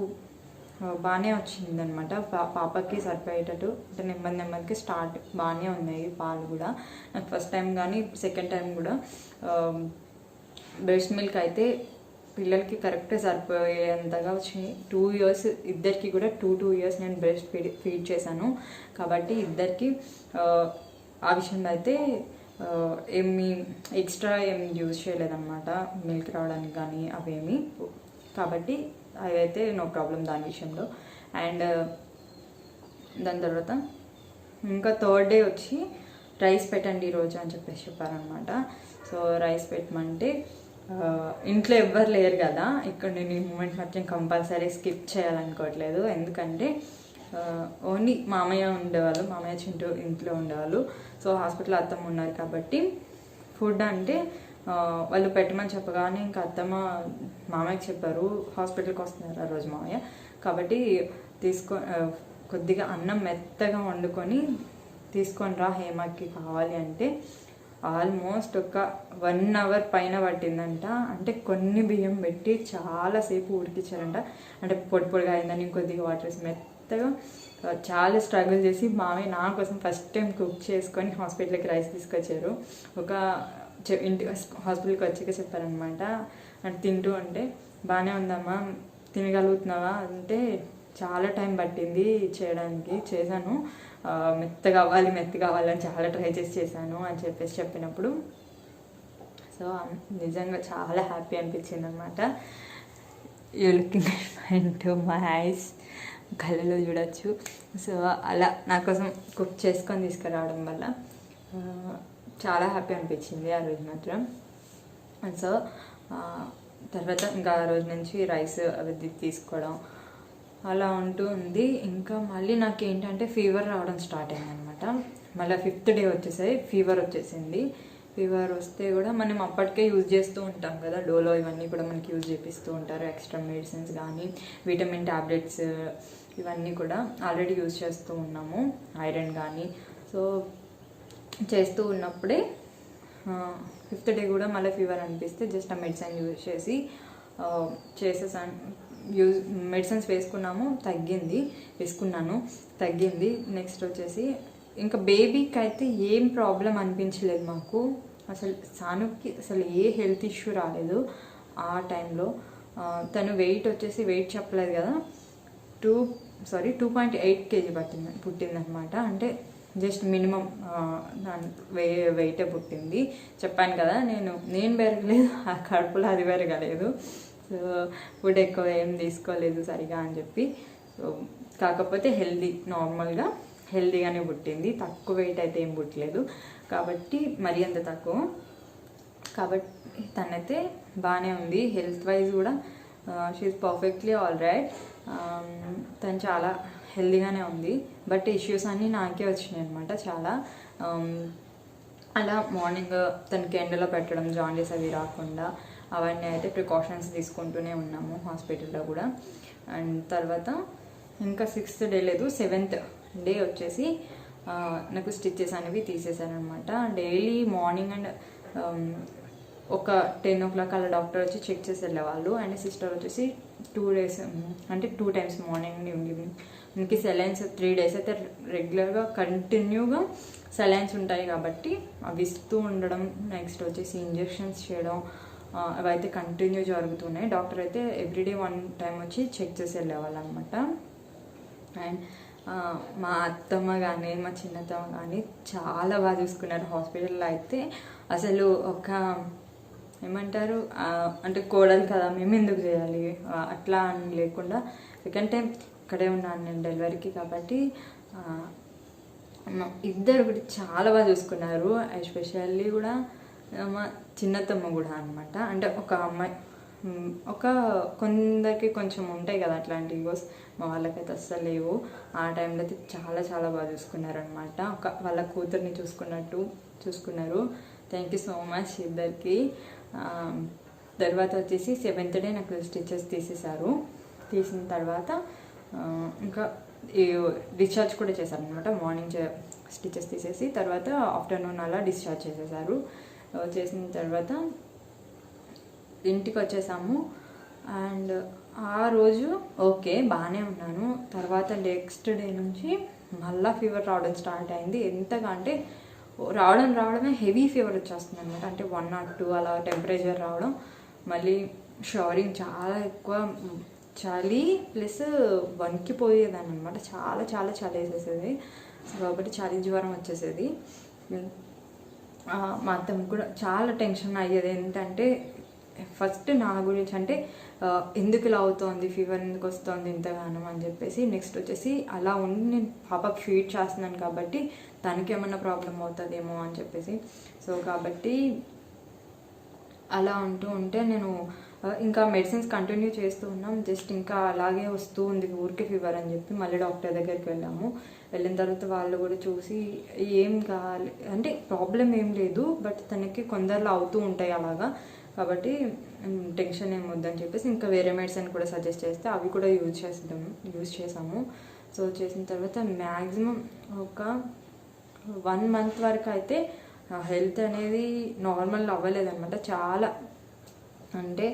బాగానే వచ్చిందనమాట. పాపకి సరిపోయేటట్టు అంటే నెమ్మదికి స్టార్ట్ బాగానే ఉన్నాయి పాలు కూడా. నాకు ఫస్ట్ టైం కానీ సెకండ్ టైం కూడా బ్రెస్ట్ మిల్క్ అయితే పిల్లలకి కరెక్ట్గా సరిపోయేంతగా వచ్చినాయి. 2 years ఇద్దరికి కూడా 2 years నేను బ్రెస్ట్ ఫీడ్ చేశాను కాబట్టి ఇద్దరికి ఆ విషయంలో అయితే ఏమి ఎక్స్ట్రా ఏమి యూజ్ చేయలేదన్నమాట మిల్క్ రావడానికి కానీ అవేమి. కాబట్టి అవైతే నో ప్రాబ్లం దాని విషయంలో. అండ్ దాని తర్వాత ఇంకా థర్డ్ డే వచ్చి రైస్ పెట్టండి ఈరోజు అని చెప్పేసి చెప్పారనమాట. సో రైస్ పెట్టమంటే ఇంట్లో ఎవ్వరు లేరు కదా, ఇక్కడ నేను ఈ మూమెంట్ మాత్రం కంపల్సరీ స్కిప్ చేయాలనుకోవట్లేదు. ఎందుకంటే ఓన్లీ మామయ్య ఉండేవాళ్ళు, మామయ్య చింటూ ఇంట్లో ఉండేవాళ్ళు. సో హాస్పిటల్ అత్తమ్మ ఉన్నారు కాబట్టి ఫుడ్ అంటే వాళ్ళు పెట్టమని చెప్పగానే ఇంకా అత్తమ్మ మామయ్యకి చెప్పారు. హాస్పిటల్కి వస్తున్నారు ఆ రోజు మామయ్య కాబట్టి కొద్దిగా అన్నం మెత్తగా వండుకొని తీసుకొని రా హేమకి కావాలి అంటే ఆల్మోస్ట్ ఒక 1 hour పైన పట్టిందంట. అంటే కొన్ని బియ్యం పెట్టి చాలాసేపు ఉడికించారంట. అంటే పొడిగా అయిందని కొద్దిగా వాటర్ వేసి మెత్తగా చాలా స్ట్రగుల్ చేసి మామయ్య నా కోసం ఫస్ట్ టైం కుక్ చేసుకొని హాస్పిటల్కి రైస్ తీసుకొచ్చారు. ఇంటికి హాస్పిటల్కి వచ్చాక చెప్పారనమాట. అంటే తింటూ అంటే బాగానే ఉందమ్మా తినగలుగుతున్నావా అంటే చాలా టైం పట్టింది చేయడానికి, చేశాను మెత్త కావాలని చాలా ట్రై చేశాను అని చెప్పేసి చెప్పినప్పుడు సో నిజంగా చాలా హ్యాపీ అనిపించింది అనమాట. You looking into my eyes, కళ్ళలో చూడొచ్చు. సో అలా నా కోసం కుక్ చేసుకొని తీసుకురావడం వల్ల చాలా హ్యాపీ అనిపించింది ఆ రోజు మాత్రం. సో తర్వాత ఇంకా ఆ రోజు నుంచి రైస్ అవి తీసుకోవడం అలా ఉంటూ ఉంది. ఇంకా మళ్ళీ నాకు ఏంటంటే ఫీవర్ రావడం స్టార్ట్ అయింది అనమాట. మళ్ళీ 5th day వచ్చేసరి ఫీవర్ వచ్చేసింది. ఫీవర్ వస్తే కూడా మనం అప్పటికే యూజ్ చేస్తూ ఉంటాం కదా, డోలో ఇవన్నీ కూడా మనకి యూజ్ చేపిస్తూ ఉంటారు. ఎక్స్ట్రా మెడిసిన్స్ కానీ విటమిన్ ట్యాబ్లెట్స్ ఇవన్నీ కూడా ఆల్రెడీ యూజ్ చేస్తూ ఉన్నాము, ఐరన్ కానీ. సో చేస్తూ ఉన్నప్పుడే 5th day కూడా మళ్ళీ ఫీవర్ అనిపిస్తే జస్ట్ ఆ మెడిసిన్ యూజ్ చేసేసాను. మెడిసిన్స్ వేసుకున్నాను తగ్గింది. నెక్స్ట్ వచ్చేసి ఇంకా బేబీకి అయితే ఏం ప్రాబ్లం అనిపించలేదు మాకు. అసలు సానుకి అసలు ఏ హెల్త్ ఇష్యూ రాలేదు ఆ టైంలో. తను వెయిట్ చెప్పలేదు కదా, 2.8 kg పుట్టిందనమాట. అంటే జస్ట్ మినిమం వెయిటే పుట్టింది. చెప్పాను కదా నేను పెరగలేదు, ఆ కడుపులో అది పెరగలేదు. సో ఫుడ్ ఎక్కువ ఏం తీసుకోలేదు సరిగా అని చెప్పి. సో కాకపోతే నార్మల్గా హెల్దీగానే పుట్టింది. తక్కువ వెయిట్ అయితే ఏం పుట్టలేదు కాబట్టి మరీ అంత తక్కువ. కాబట్టి తనైతే బాగానే ఉంది హెల్త్ వైజ్ కూడా. She is perfectly all right. తను చాలా హెల్దీగానే ఉంది. బట్ ఇష్యూస్ అన్నీ నాకే వచ్చినాయి అనమాట చాలా. అలా మార్నింగ్ తనకి ఎండలో పెట్టడం, జాండీస్ అవి రాకుండా అవన్నీ అయితే ప్రికాషన్స్ తీసుకుంటూనే ఉన్నాము హాస్పిటల్లో కూడా. అండ్ తర్వాత ఇంకా 6th day లేదు, 7th day వచ్చేసి నాకు స్టిచెస్ అనేవి తీసేసారనమాట. డైలీ మార్నింగ్ అండ్ ఒక 10 o'clock అలా డాక్టర్ వచ్చి చెక్ చేసి వెళ్ళేవాళ్ళు. అండ్ సిస్టర్ వచ్చేసి 2 days అంటే 2 times మార్నింగ్ ఈవినింగ్. మనకి సెలైన్స్ 3 days అయితే రెగ్యులర్గా కంటిన్యూగా సెలైన్స్ ఉంటాయి కాబట్టి అవి ఇస్తూ ఉండడం, నెక్స్ట్ వచ్చేసి ఇంజెక్షన్స్ చేయడం, అవైతే కంటిన్యూ జరుగుతున్నాయి. డాక్టర్ అయితే ఎవ్రీడే 1 టైం వచ్చి చెక్ చేసి వెళ్ళేవాళ్ళు అనమాట. అండ్ మా అత్తమ్మ కానీ మా చిన్నత్తమ్మ కానీ చాలా బాగా చూసుకున్నారు హాస్పిటల్లో. అయితే అసలు ఒక ఏమంటారు అంటే కోడలు కదా మేము ఎందుకు చేయాలి అట్లా అని లేకుండా, ఎందుకంటే ఇక్కడే ఉన్నాను నేను డెలివరీకి కాబట్టి ఇద్దరు కూడా చాలా బాగా చూసుకున్నారు. ఎస్పెషల్లీ కూడా మా చిన్నత్తమ్మ కూడా అనమాట. అంటే ఒక అమ్మాయి కొందరికి కొంచెం ఉంటాయి కదా అట్లాంటి ఈగోస్, మా వాళ్ళకైతే అస్సలు లేవు. ఆ టైంలో అయితే చాలా చాలా బాగా చూసుకున్నారు అనమాట. వాళ్ళ కూతుర్ని చూసుకున్నారు. థ్యాంక్ యూ సో మచ్ ఇద్దరికి. తర్వాత వచ్చేసి 7th డే నాకు స్టిచెస్ తీసేశారు. తీసిన తర్వాత ఇంకా డిశ్చార్జ్ కూడా చేశారు అనమాట. మార్నింగ్ స్టిచెస్ తీసేసి తర్వాత ఆఫ్టర్నూన్ అలా డిశ్చార్జ్ చేసేసారు. చేసిన తర్వాత ఇంటికి వచ్చేసాము. అండ్ ఆ రోజు ఓకే బాగానే ఉన్నాను. తర్వాత నెక్స్ట్ డే నుంచి మళ్ళీ ఫీవర్ రావడం స్టార్ట్ అయింది. ఎంతగా అంటే రావడమే హెవీ ఫీవర్ వచ్చేస్తుంది అనమాట. అంటే 1 or 2 అలా టెంపరేచర్ రావడం, మళ్ళీ షవరింగ్ చాలా ఎక్కువ, చలి ప్లస్ వణికిపోయేదాన్ని అనమాట. చాలా చాలా చలి వేసేసేది కాబట్టి చలి జ్వరం వచ్చేసేది. మా అత్తమ్మ కూడా చాలా టెన్షన్ అయ్యేది. ఏంటంటే ఫస్ట్ నా గురించి, అంటే ఎందుకు ఇలా అవుతోంది, ఫీవర్ ఎందుకు వస్తుంది ఇంతగానం అని చెప్పేసి. నెక్స్ట్ వచ్చేసి అలా ఉండి నేను పాపకు ఫీడ్ చేస్తున్నాను కాబట్టి తనకి ఏమన్నా ప్రాబ్లం అవుతుందేమో అని చెప్పేసి. సో కాబట్టి అలా ఉంటే నేను ఇంకా మెడిసిన్స్ కంటిన్యూ చేస్తూ ఉన్నాం. జస్ట్ ఇంకా అలాగే వస్తూ ఉంది ఊరికే ఫీవర్ అని చెప్పి మళ్ళీ డాక్టర్ దగ్గరికి వెళ్ళిన తర్వాత వాళ్ళు కూడా చూసి ఏం కావాలి అంటే ప్రాబ్లం ఏం లేదు, బట్ తనకి కొందరిలో అవుతూ ఉంటాయి అలాగా, కాబట్టి టెన్షన్ ఏం వద్దని చెప్పేసి ఇంకా వేరే మెడిసిన్ కూడా సజెస్ట్ చేస్తే అవి కూడా యూజ్ చేసాము. సో చేసిన తర్వాత మ్యాక్సిమం ఒక 1 month వరకు అయితే హెల్త్ అనేది నార్మల్ అవ్వలేదన్నమాట. చాలా అంటే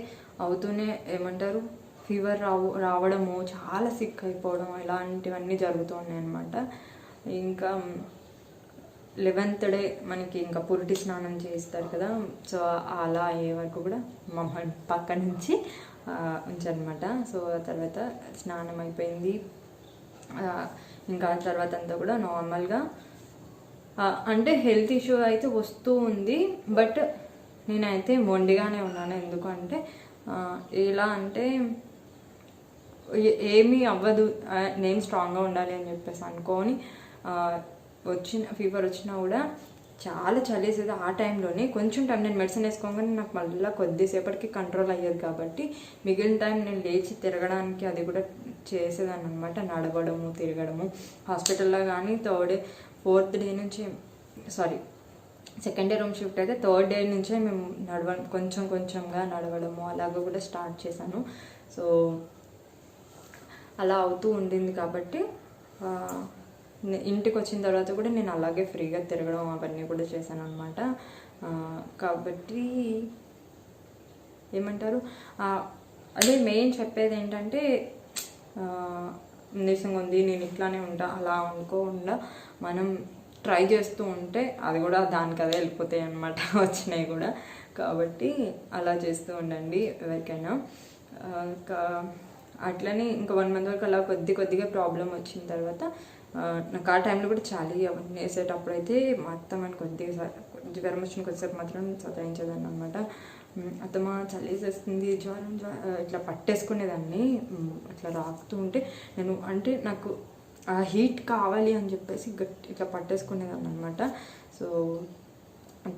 అవుతూనే ఏమంటారు ఫీవర్ రావడము, చాలా సిక్ అయిపోవడం, ఇలాంటివన్నీ జరుగుతూ ఉన్నాయి అన్నమాట. ఇంకా 11th డే మనకి ఇంకా పురిటి స్నానం చేస్తారు కదా, సో అలా అయ్యే వరకు కూడా మా పక్క నుంచి ఉంచనమాట. సో తర్వాత స్నానం అయిపోయింది. ఇంకా తర్వాత అంతా కూడా నార్మల్గా అంటే హెల్త్ ఇష్యూ అయితే వస్తూ ఉంది, బట్ నేనైతే మొండిగానే ఉన్నాను. ఎందుకంటే ఎలా అంటే ఏమీ అవ్వదు, నేను స్ట్రాంగ్గా ఉండాలి అని చెప్పేసి అనుకొని ఫీవర్ వచ్చినా కూడా చాలా చలేసేది. ఆ టైంలోనే కొంచెం టైం నేను మెడిసిన్ వేసుకోగానే నాకు మళ్ళీ కొద్దిసేపటికి కంట్రోల్ అయ్యేది కాబట్టి మిగిలిన టైం నేను లేచి తిరగడానికి అది కూడా చేసేదాన్ని అనమాట. నడవడము, తిరగడము. హాస్పిటల్లో కానీ 4th డే నుంచి సెకండ్ డే రూమ్ షిఫ్ట్ అయితే 3rd డే నుంచే మేము కొంచెంగా నడవడము అలాగ కూడా స్టార్ట్ చేశాను. సో అలా అవుతూ ఉండింది కాబట్టి ఇంటికి వచ్చిన తర్వాత కూడా నేను అలాగే ఫ్రీగా తిరగడం అవన్నీ కూడా చేశాను అనమాట. కాబట్టి ఏమంటారు అదే మెయిన్ చెప్పేది ఏంటంటే నీరసంగా ఉంది నేను ఇట్లానే ఉంటా అలా అనుకోకుండా మనం ట్రై చేస్తూ ఉంటే అది కూడా దానికి అదే వెళ్ళిపోతాయి అన్నమాట వచ్చినాయి కూడా. కాబట్టి అలా చేస్తూ ఉండండి ఎవరికైనా. అట్లనే ఇంకా 1 month వరకు అలా కొద్దిగా ప్రాబ్లం వచ్చిన తర్వాత నాకు ఆ టైంలో కూడా చలి అవన్నీ వేసేటప్పుడు అయితే మా అత్తమ్మని కొద్దిగా జ్వరం వచ్చిన కొద్దిసేపు మాత్రం సతాయించేదాన్ని అనమాట. అత్తమ్మ చలి వేసేస్తుంది, జ్వరం ఇట్లా పట్టేసుకునేదాన్ని. అట్లా రాకుతూ ఉంటే నేను అంటే నాకు ఆ హీట్ కావాలి అని చెప్పేసి ఇట్లా పట్టేసుకునేదాన్ని అనమాట. సో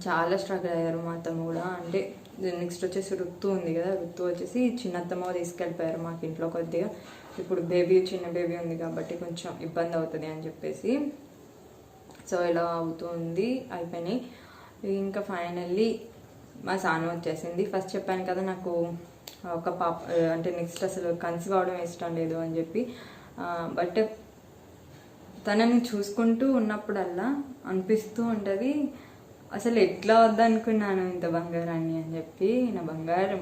చాలా స్ట్రగుల్ అయ్యారు మా అత్తమ్మ కూడా. అంటే నెక్స్ట్ వచ్చేసి ఋతు ఉంది కదా, ఋతు వచ్చేసి చిన్నత్తమ్మ తీసుకెళ్ళిపోయారు మాకు ఇంట్లో కొద్దిగా. ఇప్పుడు చిన్న బేబీ ఉంది కాబట్టి కొంచెం ఇబ్బంది అవుతుంది అని చెప్పేసి. సో ఇలా అవుతుంది, అయిపోయినాయి. ఇంకా ఫైనల్లీ మా సాను వచ్చేసింది. ఫస్ట్ చెప్పాను కదా నాకు ఒక పాప అంటే నెక్స్ట్ అసలు కన్సీవ్ అవడం ఇష్టం లేదు అని చెప్పి. బట్ తనని చూసుకుంటూ ఉన్నప్పుడల్లా అనిపిస్తూ ఉంటుంది అసలు ఎట్లా వద్దనుకున్నాను ఇంత బంగారాన్ని అని చెప్పి. నా బంగారం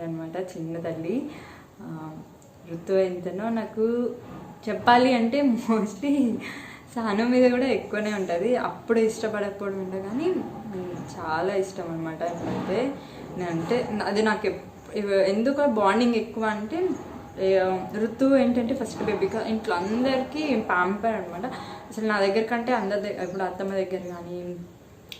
అనమాట, చిన్న తల్లి. ఋతు ఎంతనో నాకు చెప్పాలి అంటే మోస్ట్లీ సాను మీద కూడా ఎక్కువనే ఉంటుంది. అప్పుడు ఇష్టపడకపోవడం ఉండే కానీ చాలా ఇష్టం అనమాట. అయితే నేనంటే అది నాకు ఎందుకు బాండింగ్ ఎక్కువ అంటే ఋతువు ఏంటంటే ఫస్ట్ బేబీగా ఇంట్లో అందరికీ ప్యాంపర్ అనమాట. అసలు నా దగ్గర కంటే అందరి దగ్గర, ఇప్పుడు అత్తమ్మ దగ్గర కానీ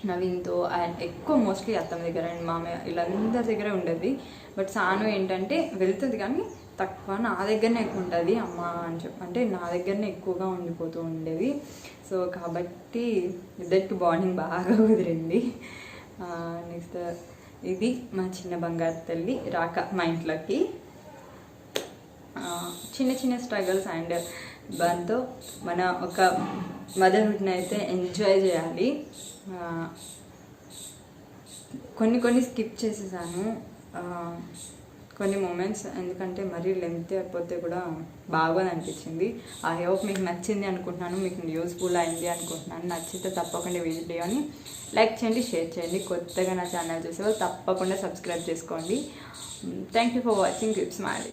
నవీన్తో అండ్ ఎక్కువ మోస్ట్లీ అత్తమ్మ దగ్గర అండ్ మామయ్య వీళ్ళందరి దగ్గర ఉండేది. బట్ సాను ఏంటంటే వెళ్తుంది కానీ తక్కువ, నా దగ్గరనే ఎక్కువ ఉంటుంది అమ్మ అని అంటే నా దగ్గరనే ఎక్కువగా ఉండిపోతూ ఉండేది. సో కాబట్టి ఇద్దరికి బాండింగ్ బాగా కుదిరింది. నెక్స్ట్ ఇది మా చిన్న బంగారు తల్లి రాక మా ఇంట్లోకి. చిన్న చిన్న స్ట్రగల్స్ అండ్ దాంతో మన ఒక మదర్హుడ్ని అయితే ఎంజాయ్ చేయాలి. కొన్ని స్కిప్ చేసేసాను కొన్ని మూమెంట్స్, ఎందుకంటే మరీ లెంత్ అయిపోతే కూడా బాగోని అనిపించింది. ఐ హోప్ మీకు నచ్చింది అనుకుంటున్నాను, మీకు యూస్ఫుల్ అయింది అనుకుంటున్నాను. నచ్చితే తప్పకుండా వీడియోని లైక్ చేయండి, షేర్ చేయండి. కొత్తగా నా ఛానల్ చూసేవాళ్ళు తప్పకుండా సబ్స్క్రైబ్ చేసుకోండి. Thank you for watching. Keep smiling.